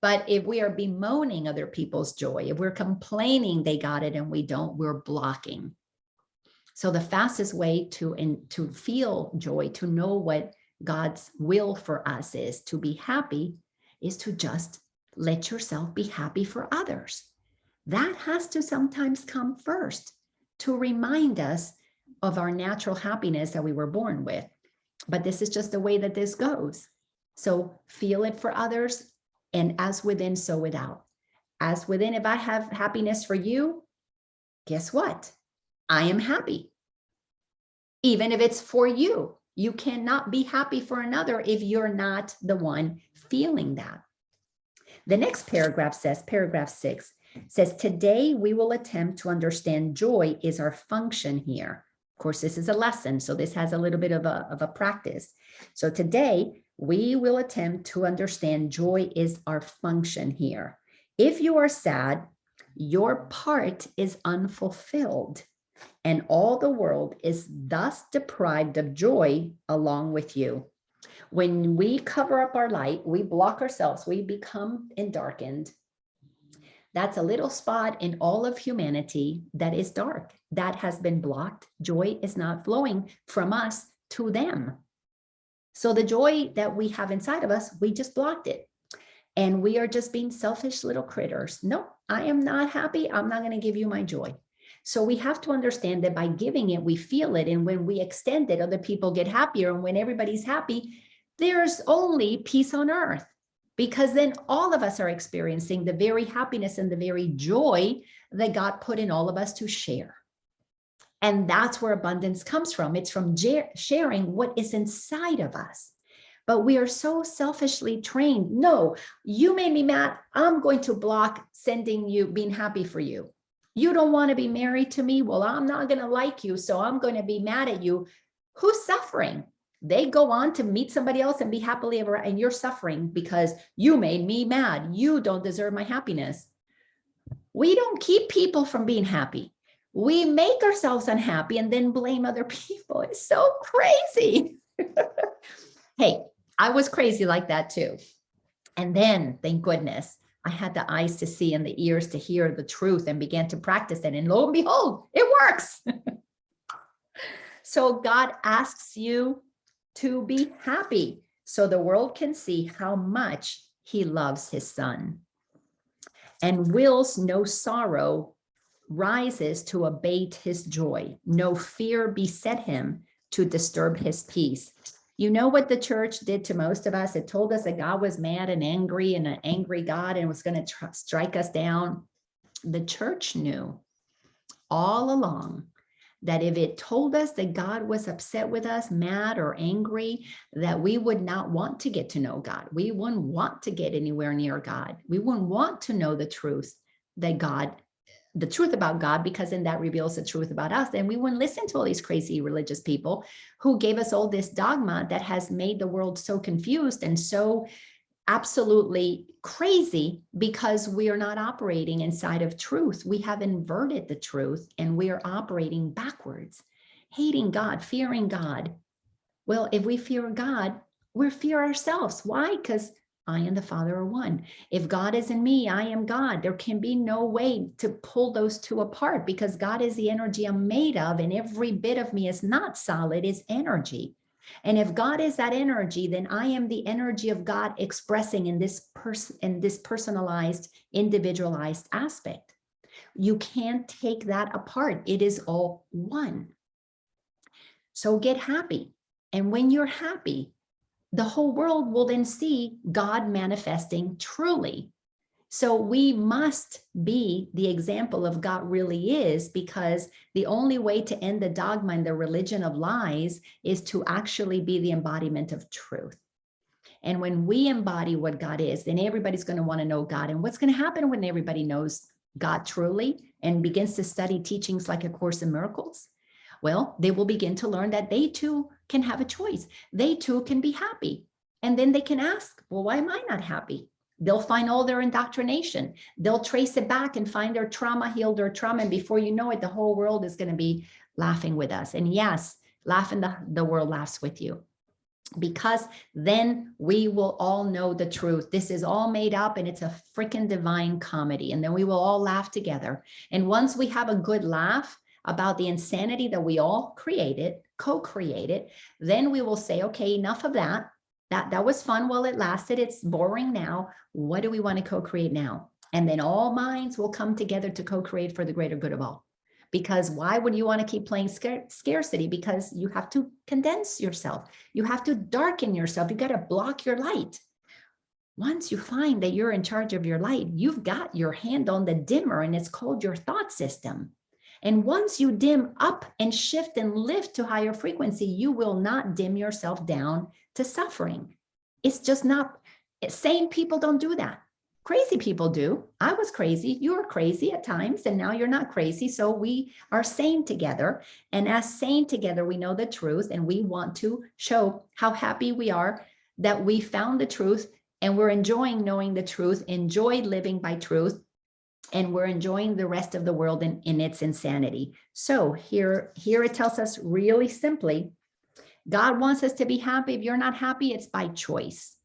But if we are bemoaning other people's joy, if we're complaining they got it and we don't, we're blocking. So the fastest way to feel joy, to know what God's will for us is, to be happy, is to just let yourself be happy for others. That has to sometimes come first to remind us of our natural happiness that we were born with. But this is just the way that this goes. So feel it for others, and as within, so without. As within, if I have happiness for you, guess what? I am happy. Even if it's for you, you cannot be happy for another if you're not the one feeling that. The next paragraph says, paragraph 6 says, today we will attempt to understand joy is our function here. Of course, this is a lesson, so this has a little bit of a practice. So today we will attempt to understand joy is our function here. If you are sad, your part is unfulfilled, and all the world is thus deprived of joy along with you. When we cover up our light, we block ourselves, we become darkened. That's a little spot in all of humanity that is dark, that has been blocked. Joy is not flowing from us to them. So the joy that we have inside of us, we just blocked it. And we are just being selfish little critters. No, I am not happy. I'm not going to give you my joy. So we have to understand that by giving it, we feel it. And when we extend it, other people get happier. And when everybody's happy, there's only peace on earth, because then all of us are experiencing the very happiness and the very joy that God put in all of us to share. And that's where abundance comes from. It's from sharing what is inside of us. But we are so selfishly trained. No, you made me mad. I'm going to block sending you, being happy for you. You don't want to be married to me. Well, I'm not going to like you, so I'm going to be mad at you. Who's suffering? They go on to meet somebody else and be happily ever, and you're suffering because you made me mad. You don't deserve my happiness. We don't keep people from being happy. We make ourselves unhappy and then blame other people. It's so crazy. Hey, I was crazy like that too. And then, thank goodness, I had the eyes to see and the ears to hear the truth and began to practice it. And lo and behold, it works. So God asks you to be happy so the world can see how much he loves his son, and wills no sorrow rises to abate his joy. No fear beset him to disturb his peace. You know what the church did to most of us? It told us that God was mad and an angry God, and was going to strike us down. The church knew all along that if it told us that God was upset with us, mad or angry, that we would not want to get to know God. We wouldn't want to get anywhere near God. We wouldn't want to know the truth the truth about God, because then that reveals the truth about us. Then we wouldn't listen to all these crazy religious people who gave us all this dogma that has made the world so confused and so absolutely crazy, because we are not operating inside of truth. We have inverted the truth and we are operating backwards, hating God, fearing God. Well, if we fear God, we fear ourselves. Why? Because I and the Father are one. If God is in me, I am God. There can be no way to pull those two apart, because God is the energy I'm made of, and every bit of me is not solid, it's energy. And if God is that energy, then I am the energy of God expressing in this personalized, individualized aspect. You can't take that apart. It is all one. So get happy. And when you're happy, the whole world will then see God manifesting truly. So we must be the example of God really is, because the only way to end the dogma and the religion of lies is to actually be the embodiment of truth. And when we embody what God is, then everybody's going to want to know God. And what's going to happen when everybody knows God truly and begins to study teachings like A Course in Miracles? Well, they will begin to learn that they too can have a choice. They too can be happy. And then they can ask, well, why am I not happy? They'll find all their indoctrination. They'll trace it back and find their trauma, heal their trauma. And before you know it, the whole world is going to be laughing with us. And yes, laughing, the world laughs with you. Because then we will all know the truth. This is all made up and it's a freaking divine comedy. And then we will all laugh together. And once we have a good laugh about the insanity that we all created, co-created, then we will say, okay, enough of that. That was fun while it lasted. It's boring now. What do we want to co-create now? And then all minds will come together to co-create for the greater good of all. Because why would you want to keep playing scarcity? Because you have to condense yourself. You have to darken yourself. You got to block your light. Once you find that you're in charge of your light, you've got your hand on the dimmer, and it's called your thought system. And once you dim up and shift and lift to higher frequency, you will not dim yourself down to suffering. It's just not, sane people don't do that. Crazy people do. I was crazy. You were crazy at times, and now you're not crazy. So we are sane together. And as sane together, we know the truth, and we want to show how happy we are that we found the truth, and we're enjoying knowing the truth, enjoy living by truth, and we're enjoying the rest of the world in its insanity. So here it tells us really simply, God wants us to be happy. If you're not happy, it's by choice.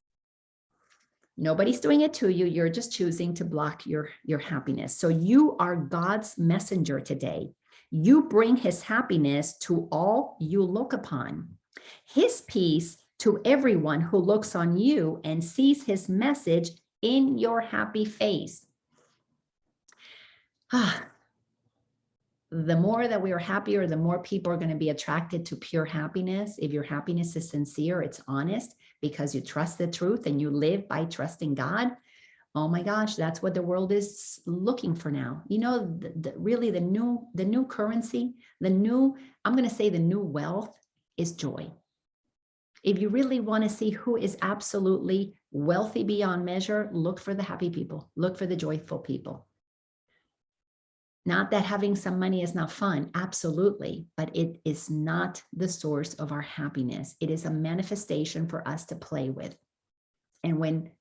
Nobody's doing it to you. You're just choosing to block your happiness. So you are God's messenger today. You bring his happiness to all you look upon, his peace to everyone who looks on you and sees his message in your happy face. The more that we are happier, the more people are going to be attracted to pure happiness. If your happiness is sincere, it's honest because you trust the truth and you live by trusting God. Oh my gosh, that's what the world is looking for now. You know, really the new currency, I'm going to say the new wealth is joy. If you really want to see who is absolutely wealthy beyond measure, look for the happy people, look for the joyful people. Not that having some money is not fun, absolutely, but it is not the source of our happiness. It is a manifestation for us to play with. And when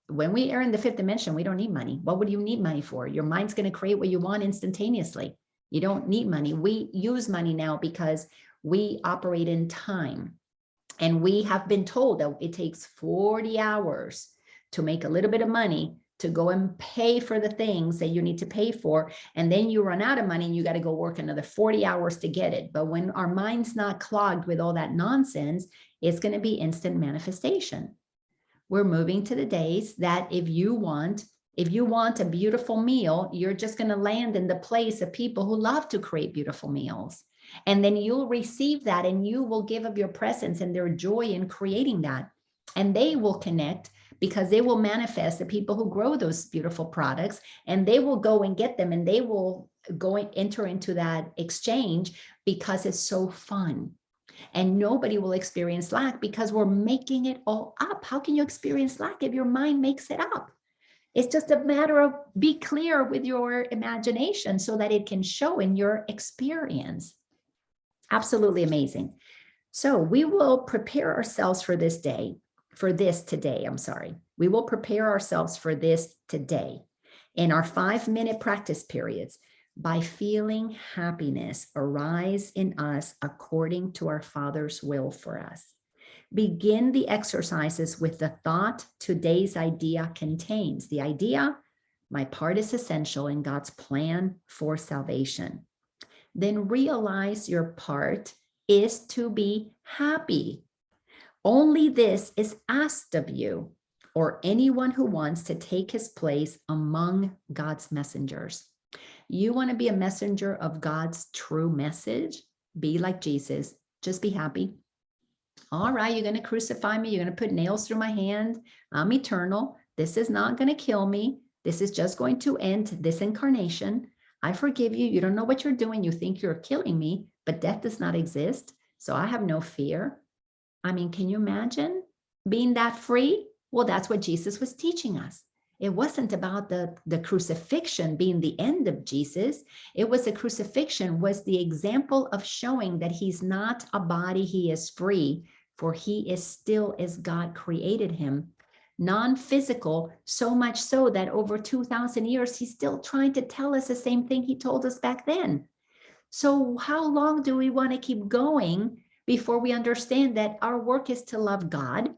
we are in the fifth dimension, we don't need money. What would you need money for? Your mind's going to create what you want instantaneously. You don't need money. We use money now because we operate in time. And we have been told that it takes 40 hours to make a little bit of money to go and pay for the things that you need to pay for. And then you run out of money and you got to go work another 40 hours to get it. But when our mind's not clogged with all that nonsense, it's going to be instant manifestation. We're moving to the days that if you want a beautiful meal, you're just going to land in the place of people who love to create beautiful meals. And then you'll receive that and you will give of your presence and their joy in creating that. And they will connect because they will manifest the people who grow those beautiful products, and they will go and get them and they will go and enter into that exchange because it's so fun. And nobody will experience lack because we're making it all up. How can you experience lack if your mind makes it up? It's just a matter of be clear with your imagination so that it can show in your experience. Absolutely amazing. So we will prepare ourselves for this today. We will prepare ourselves for this today in our 5-minute practice periods by feeling happiness arise in us according to our Father's will for us. Begin the exercises with the thought today's idea contains. The idea, my part is essential in God's plan for salvation. Then realize your part is to be happy. Only this is asked of you or anyone who wants to take his place among God's messengers. You want to be a messenger of God's true message? Be like Jesus. Just be happy. All right, you're going to crucify me. You're going to put nails through my hand. I'm eternal. This is not going to kill me. This is just going to end this incarnation. I forgive you. You don't know what you're doing. You think you're killing me, but death does not exist. So I have no fear. I mean, can you imagine being that free? Well, that's what Jesus was teaching us. It wasn't about the crucifixion being the end of Jesus. It was the crucifixion was the example of showing that he's not a body, he is free, for he is still as God created him. Non-physical, so much so that over 2,000 years, he's still trying to tell us the same thing he told us back then. So how long do we want to keep going before we understand that our work is to love God?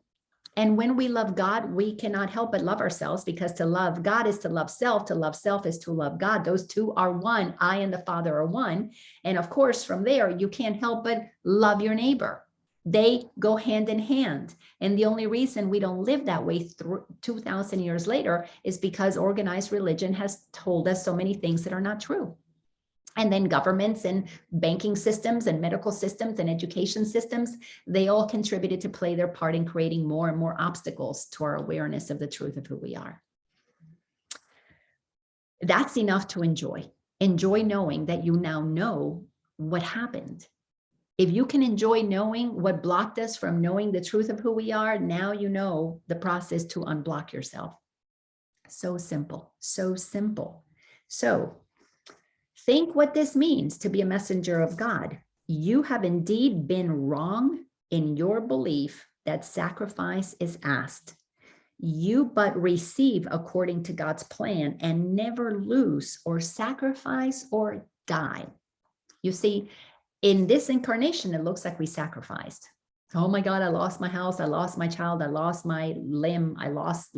And when we love God, we cannot help but love ourselves, because to love God is to love self. To love self is to love God. Those two are one. I and the Father are one. And of course, from there, you can't help but love your neighbor. They go hand in hand. And the only reason we don't live that way 2,000 years later is because organized religion has told us so many things that are not true. And then governments and banking systems and medical systems and education systems, they all contributed to play their part in creating more and more obstacles to our awareness of the truth of who we are. That's enough to enjoy. Enjoy knowing that you now know what happened. If you can enjoy knowing what blocked us from knowing the truth of who we are, now you know the process to unblock yourself. So simple, so simple. So think what this means to be a messenger of God. You have indeed been wrong in your belief that sacrifice is asked. You but receive according to God's plan and never lose or sacrifice or die. You see, in this incarnation, it looks like we sacrificed. Oh my God, I lost my house. I lost my child. I lost my limb. I lost.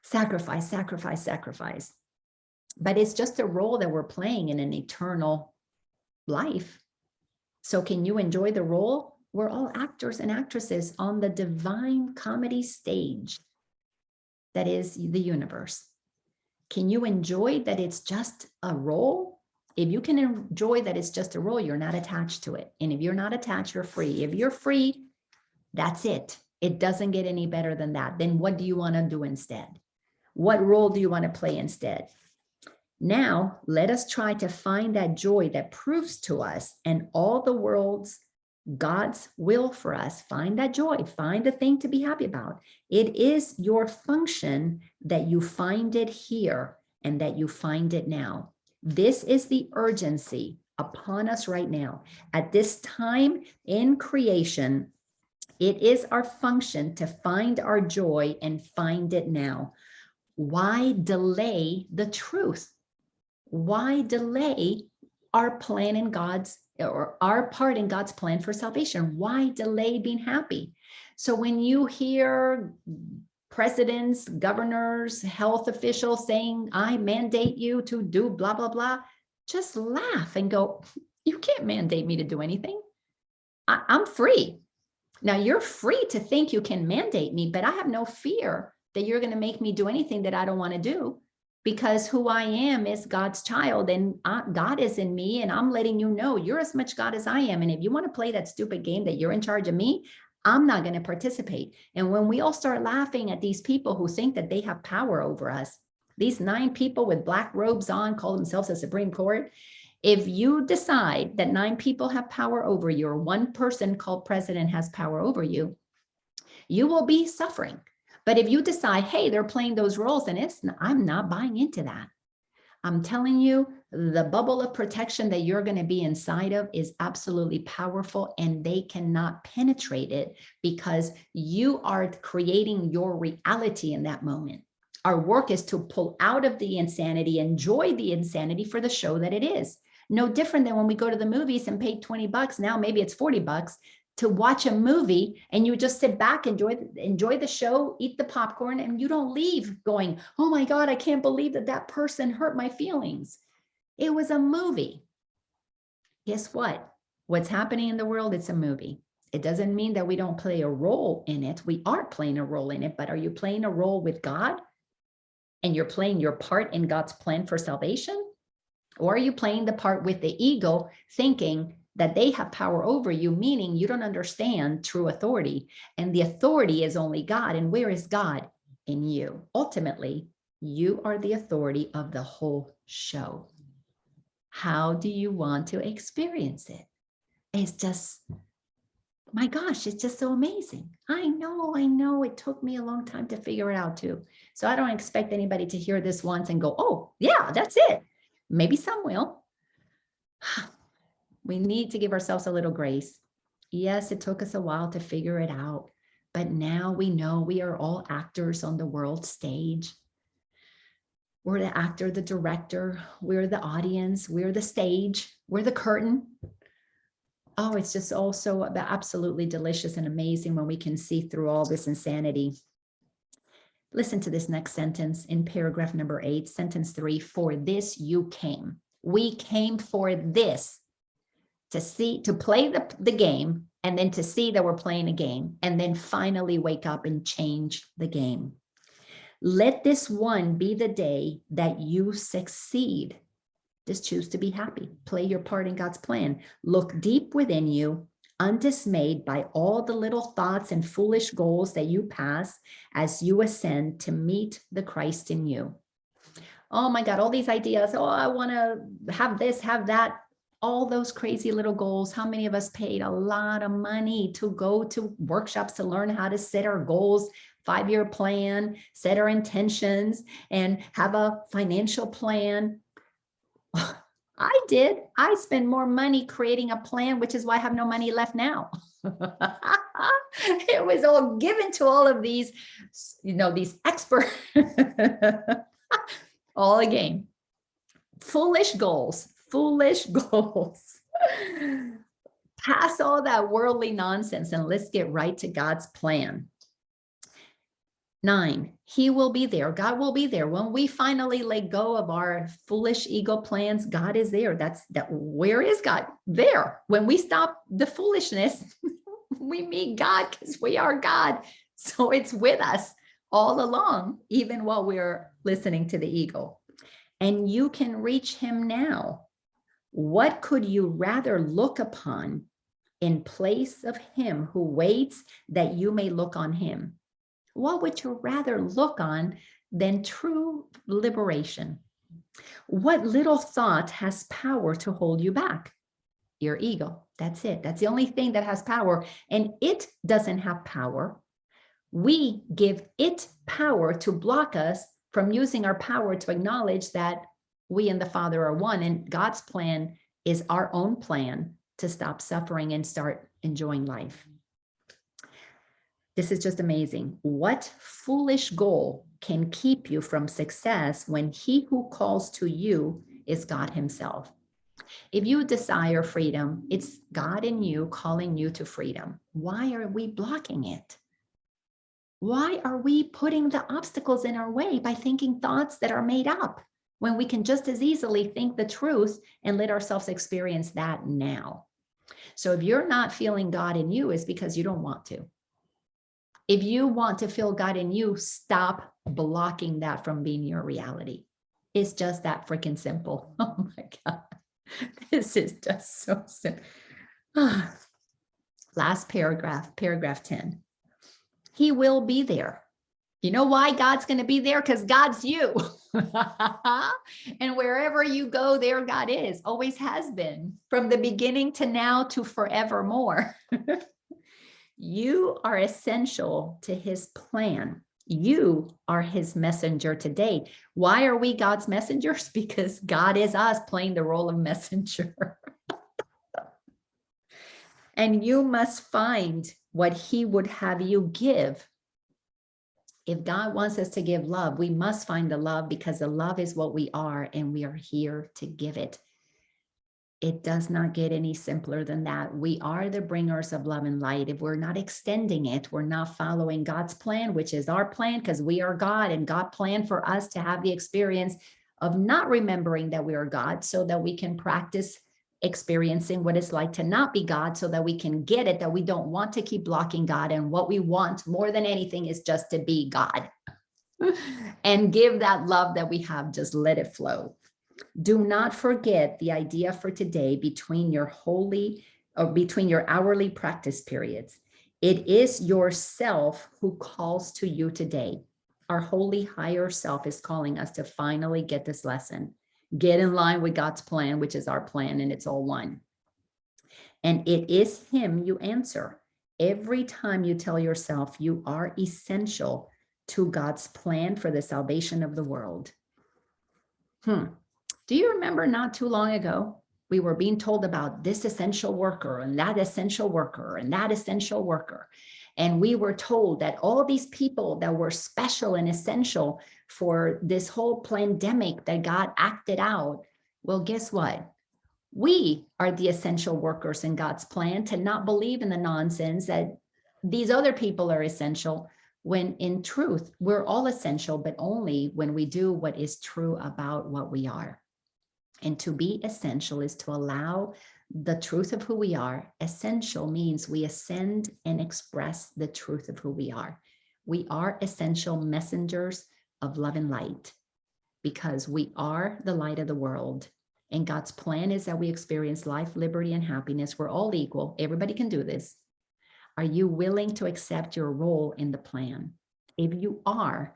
Sacrifice, sacrifice, sacrifice. But it's just a role that we're playing in an eternal life. So can you enjoy the role We're all actors and actresses on the divine comedy stage that is the universe. Can you enjoy that it's just a role? If you can enjoy that it's just a role, you're not attached to it. And if you're not attached, you're free. If you're free, that's it. It doesn't get any better than that. Then what do you want to do instead? What role do you want to play instead? Now, let us try to find that joy that proves to us and all the world's God's will for us. Find that joy. Find the thing to be happy about. It is your function that you find it here and that you find it now. This is the urgency upon us right now. At this time in creation, it is our function to find our joy and find it now. Why delay the truth? Why delay our plan in God's, or our part in God's plan for salvation? Why delay being happy? So when you hear presidents, governors, health officials saying, I mandate you to do blah, blah, blah, just laugh and go, you can't mandate me to do anything. I'm free. Now you're free to think you can mandate me, but I have no fear that you're going to make me do anything that I don't want to do, because who I am is God's child, and God is in me, and I'm letting you know you're as much God as I am. And if you want to play that stupid game that you're in charge of me, I'm not going to participate. And when we all start laughing at these people who think that they have power over us, these 9 people with black robes on call themselves the Supreme Court. If you decide that 9 people have power over you, or 1 person called president has power over you, you will be suffering. But if you decide, hey, they're playing those roles, and I'm not buying into that. I'm telling you, the bubble of protection that you're going to be inside of is absolutely powerful, and they cannot penetrate it because you are creating your reality in that moment. Our work is to pull out of the insanity, enjoy the insanity for the show that it is. No different than when we go to the movies and pay $20. Now maybe it's $40 to watch a movie, and you just sit back, enjoy the show, eat the popcorn, and you don't leave going, oh my God, I can't believe that person hurt my feelings. It was a movie. Guess what? What's happening in the world, it's a movie. It doesn't mean that we don't play a role in it. We are playing a role in it, but are you playing a role with God? And you're playing your part in God's plan for salvation? Or are you playing the part with the ego, thinking that they have power over you, meaning you don't understand true authority, and the authority is only God. And where is God? In you. Ultimately, you are the authority of the whole show. How do you want to experience it? It's just, my gosh, it's just so amazing. I know it took me a long time to figure it out too. So I don't expect anybody to hear this once and go, oh yeah, that's it. Maybe some will. We need to give ourselves a little grace. Yes, it took us a while to figure it out, but now we know we are all actors on the world stage. We're the actor, the director, we're the audience, we're the stage, we're the curtain. Oh, it's just also absolutely delicious and amazing when we can see through all this insanity. Listen to this next sentence in paragraph number 8, sentence 3. For this you came. We came for this. To play the game, and then to see that we're playing a game, and then finally wake up and change the game. Let this one be the day that you succeed. Just choose to be happy. Play your part in God's plan. Look deep within you, undismayed by all the little thoughts and foolish goals that you pass as you ascend to meet the Christ in you. Oh my God, all these ideas. Oh, I want to have this, have that. All those crazy little goals. How many of us paid a lot of money to go to workshops to learn how to set our goals, 5-year plan, set our intentions, and have a financial plan? I did. I spend more money creating a plan, which is why I have no money left now. It was all given to all of these, these experts. All a game. Foolish goals. Pass all that worldly nonsense and let's get right to God's plan. 9, he will be there. God will be there. When we finally let go of our foolish ego plans, God is there. Where is God? There. When we stop the foolishness, We meet God because we are God. So it's with us all along, even while we're listening to the ego. And you can reach him now. What could you rather look upon in place of him who waits that you may look on him? What would you rather look on than true liberation? What little thought has power to hold you back? Your ego. That's it. That's the only thing that has power. And it doesn't have power. We give it power to block us from using our power to acknowledge that we and the Father are one. And God's plan is our own plan to stop suffering and start enjoying life. This is just amazing. What foolish goal can keep you from success when he who calls to you is God himself? If you desire freedom, it's God in you calling you to freedom. Why are we blocking it? Why are we putting the obstacles in our way by thinking thoughts that are made up when we can just as easily think the truth and let ourselves experience that now? So if you're not feeling God in you, it's because you don't want to. If you want to feel God in you, stop blocking that from being your reality. It's just that freaking simple. Oh my God. This is just so simple. Last paragraph, paragraph 10. He will be there. You know why God's going to be there? Because God's you. And wherever you go, there God is. Always has been. From the beginning to now to forevermore. You are essential to his plan. You are his messenger today. Why are we God's messengers? Because God is us playing the role of messenger. And you must find what he would have you give. If God wants us to give love, we must find the love, because the love is what we are and we are here to give it. It does not get any simpler than that. We are the bringers of love and light. If we're not extending it, we're not following God's plan, which is our plan, because we are God, and God planned for us to have the experience of not remembering that we are God, so that we can practice experiencing what it's like to not be God, so that we can get it, that we don't want to keep blocking God. And what we want more than anything is just to be God and give that love that we have, just let it flow. Do not forget the idea for today between your hourly practice periods. It is yourself who calls to you today. Our holy higher self is calling us to finally get this lesson. Get in line with God's plan, which is our plan, and it's all one. And it is him you answer. Every time you tell yourself you are essential to God's plan for the salvation of the world. Do you remember not too long ago, we were being told about this essential worker and that essential worker and that essential worker. And we were told that all these people that were special and essential for this whole pandemic that God acted out. Well, guess what? We are the essential workers in God's plan to not believe in the nonsense that these other people are essential, when in truth, we're all essential, but only when we do what is true about what we are. And to be essential is to allow the truth of who we are. Essential means we ascend and express the truth of who we are. We are essential messengers of love and light, because we are the light of the world. And God's plan is that we experience life, liberty, and happiness. We're all equal. Everybody can do this. Are you willing to accept your role in the plan? If you are,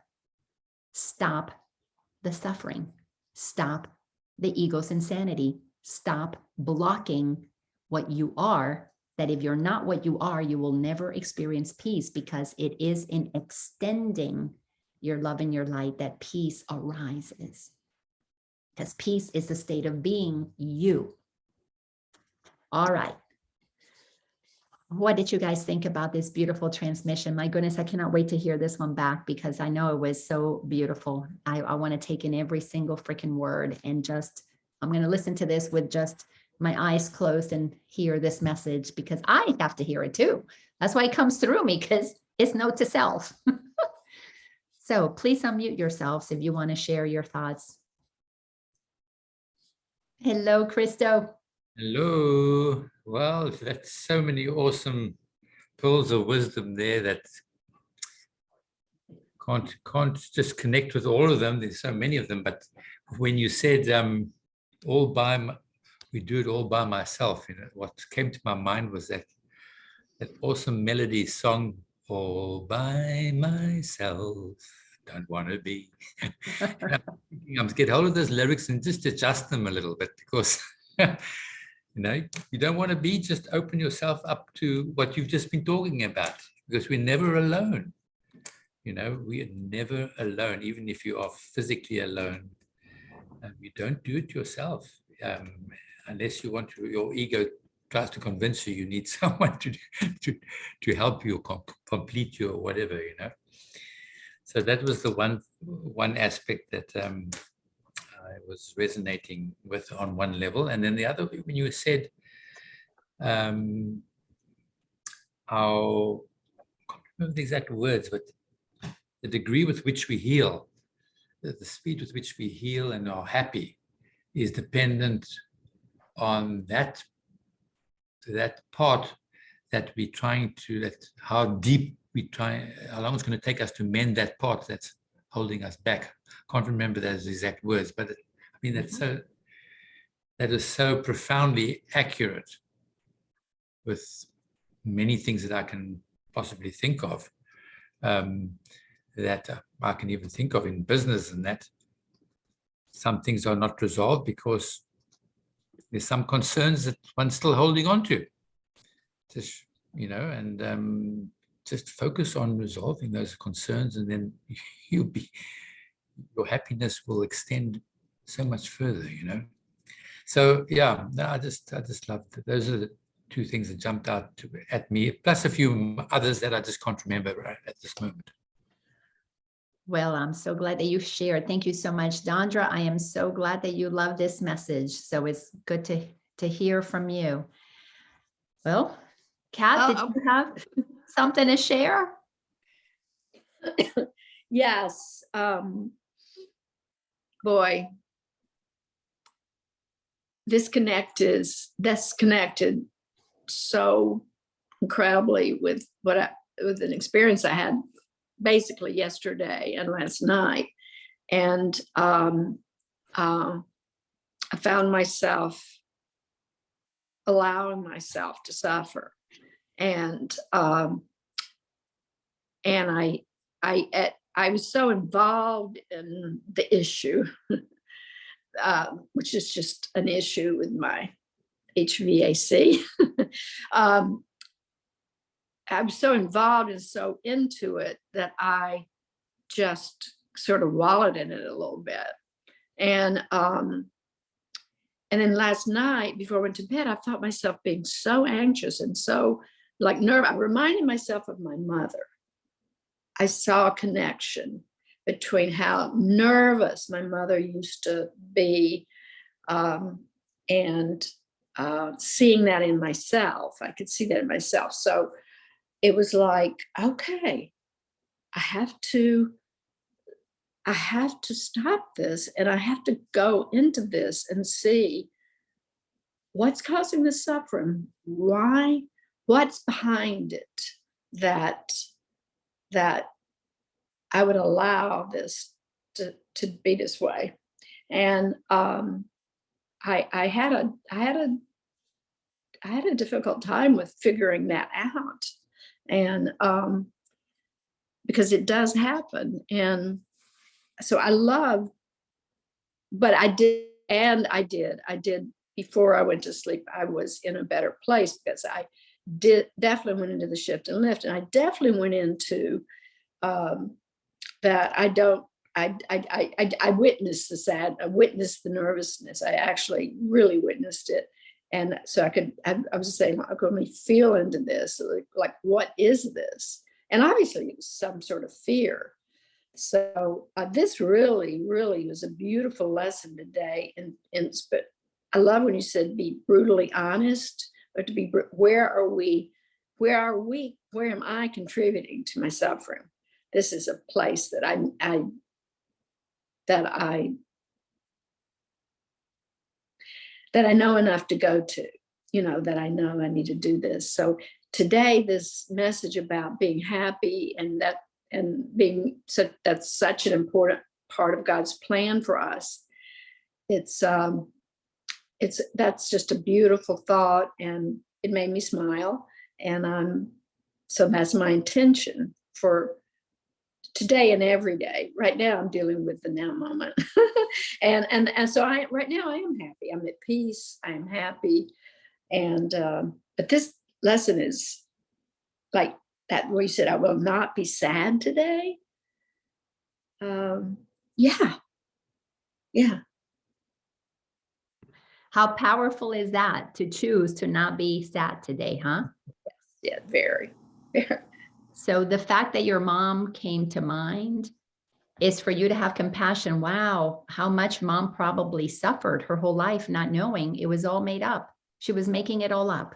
stop the suffering. Stop the ego's insanity. Stop blocking what you are, that if you're not what you are, you will never experience peace, because it is in extending your love and your light that peace arises. Because peace is the state of being you. All right. What did you guys think about this beautiful transmission? My goodness, I cannot wait to hear this one back, because I know it was so beautiful. I want to take in every single freaking word, and just, I'm going to listen to this with just my eyes closed and hear this message, because I have to hear it too. That's why it comes through me, because it's note to self. So please unmute yourselves if you want to share your thoughts. Hello, Christo. Hello. Well, that's so many awesome pearls of wisdom there that can't just connect with all of them. There's so many of them. But when you said we do it all by myself, what came to my mind was that awesome melody song, all by myself, don't want to be. I'm to get hold of those lyrics and just adjust them a little bit, because you don't want to be, just open yourself up to what you've just been talking about, because we're never alone. We are never alone, even if you are physically alone. You don't do it yourself, unless you want to. Your ego tries to convince you need someone to help you complete your whatever. So that was the one aspect that I was resonating with on one level, and then the other, when you said how, I can't remember the exact words, but the degree with which we heal, the speed with which we heal and are happy, is dependent on that part that we're trying to, how deep we try, how long it's going to take us to mend that part that's holding us back. Can't remember those exact words, but that is so profoundly accurate with many things that I can possibly think of, that I can even think of in business, and that some things are not resolved because there's some concerns that one's still holding on to. Just, and just focus on resolving those concerns, and then your happiness will extend so much further, So yeah, no, I just loved it. Those are the two things that jumped out at me, plus a few others that I just can't remember right at this moment. Well, I'm so glad that you shared. Thank you so much, Dondra. I am so glad that you love this message. So it's good to hear from you. Well, Kat, did you have something to share? Yes. Boy, this connected so incredibly with with an experience I had basically yesterday and last night. And I found myself allowing myself to suffer. And I was so involved in the issue, which is just an issue with my HVAC. I was so involved and so into it that I just sort of wallowed in it a little bit. And then last night, before I went to bed, I felt myself being so anxious and so nervous. I reminded myself of my mother. I saw a connection between how nervous my mother used to be, and seeing that in myself. I could see that in myself. So it was like, okay, I have to stop this, and I have to go into this and see what's causing the suffering, what's behind it, that I would allow this to be this way. And I had a difficult time with figuring that out, and because it does happen. And so but I did before I went to sleep. I was in a better place because I definitely went into the shift and lift, and I definitely went into that I witnessed the sad, I witnessed the nervousness. I actually really witnessed it. And so I was saying, I could only feel into this, like what is this? And obviously it was some sort of fear. So this really, really was a beautiful lesson today. But I love when you said be brutally honest, or to be, where am I contributing to my suffering? This is a place that I know enough to go to, that I know I need to do this. So today, this message about being happy and being that's such an important part of God's plan for us. That's just a beautiful thought, and it made me smile. And so that's my intention for today and every day. Right now, I'm dealing with the now moment, and so right now I am happy. I'm at peace. I am happy, and but this lesson is like that where you said, "I will not be sad today." Yeah. How powerful is that to choose to not be sad today, huh? Yeah, very, very. So the fact that your mom came to mind is for you to have compassion. Wow, how much mom probably suffered her whole life not knowing it was all made up. She was making it all up.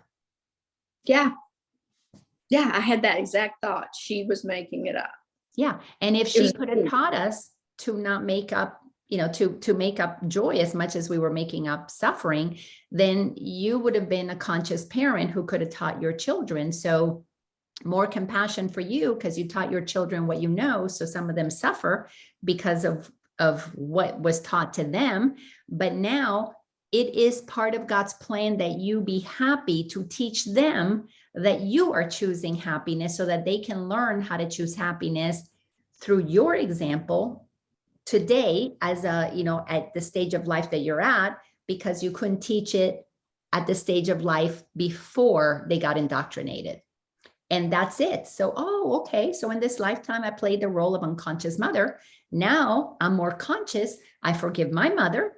Yeah, I had that exact thought. She was making it up. Yeah, and if she could have taught us to not make up, to make up joy as much as we were making up suffering, then you would have been a conscious parent who could have taught your children. So more compassion for you because you taught your children what you know. So some of them suffer because of what was taught to them. But now it is part of God's plan that you be happy, to teach them that you are choosing happiness so that they can learn how to choose happiness through your example today as at the stage of life that you're at, because you couldn't teach it at the stage of life before they got indoctrinated. And that's it. So, okay. So in this lifetime, I played the role of unconscious mother. Now I'm more conscious. I forgive my mother.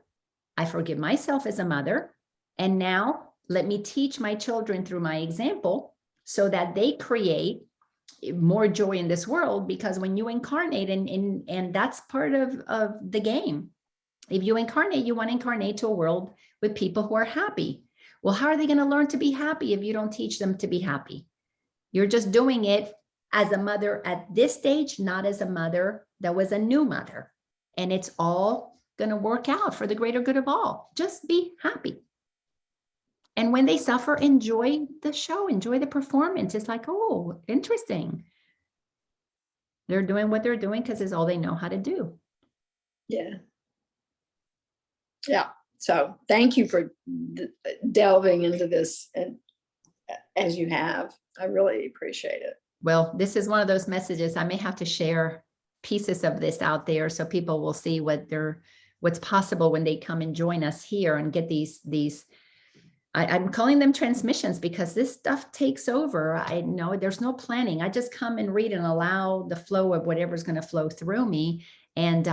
I forgive myself as a mother. And now let me teach my children through my example so that they create more joy in this world. Because when you incarnate, and that's part of the game. If you incarnate, you want to incarnate to a world with people who are happy. Well, how are they going to learn to be happy if you don't teach them to be happy? You're just doing it as a mother at this stage, not as a mother that was a new mother. And it's all going to work out for the greater good of all. Just be happy. And when they suffer, enjoy the show, enjoy the performance. It's like, oh, interesting. They're doing what they're doing because it's all they know how to do. Yeah. So thank you for delving into this, and as you have. I really appreciate it. Well, this is one of those messages. I may have to share pieces of this out there so people will see what's possible when they come and join us here and get these. I'm calling them transmissions because this stuff takes over. I know there's no planning. I just come and read and allow the flow of whatever's going to flow through me. And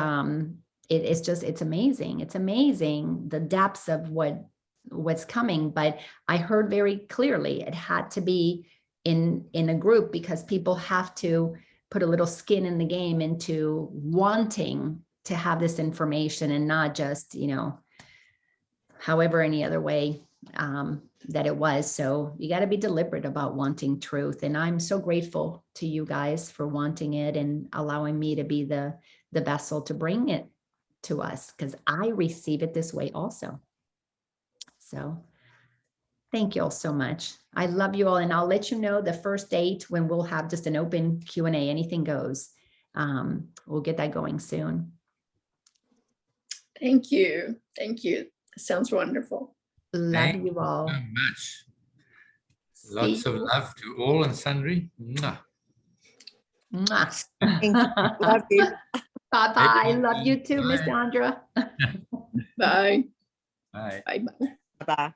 it's amazing. It's amazing the depths of what's coming. But I heard very clearly it had to be in a group, because people have to put a little skin in the game into wanting to have this information, and not just, however, any other way that it was. So you got to be deliberate about wanting truth. And I'm so grateful to you guys for wanting it and allowing me to be the vessel to bring it to us, because I receive it this way also. So thank you all so much. I love you all. And I'll let you know the first date when we'll have just an open Q&A, anything goes. We'll get that going soon. Thank you. Sounds wonderful. Love you all. So much. Lots of love to all and sundry. Mwah. Mwah. Thank you. Love you. Bye-bye. Love you too, Miss Sandra. Bye. Bye. Bye. Bye.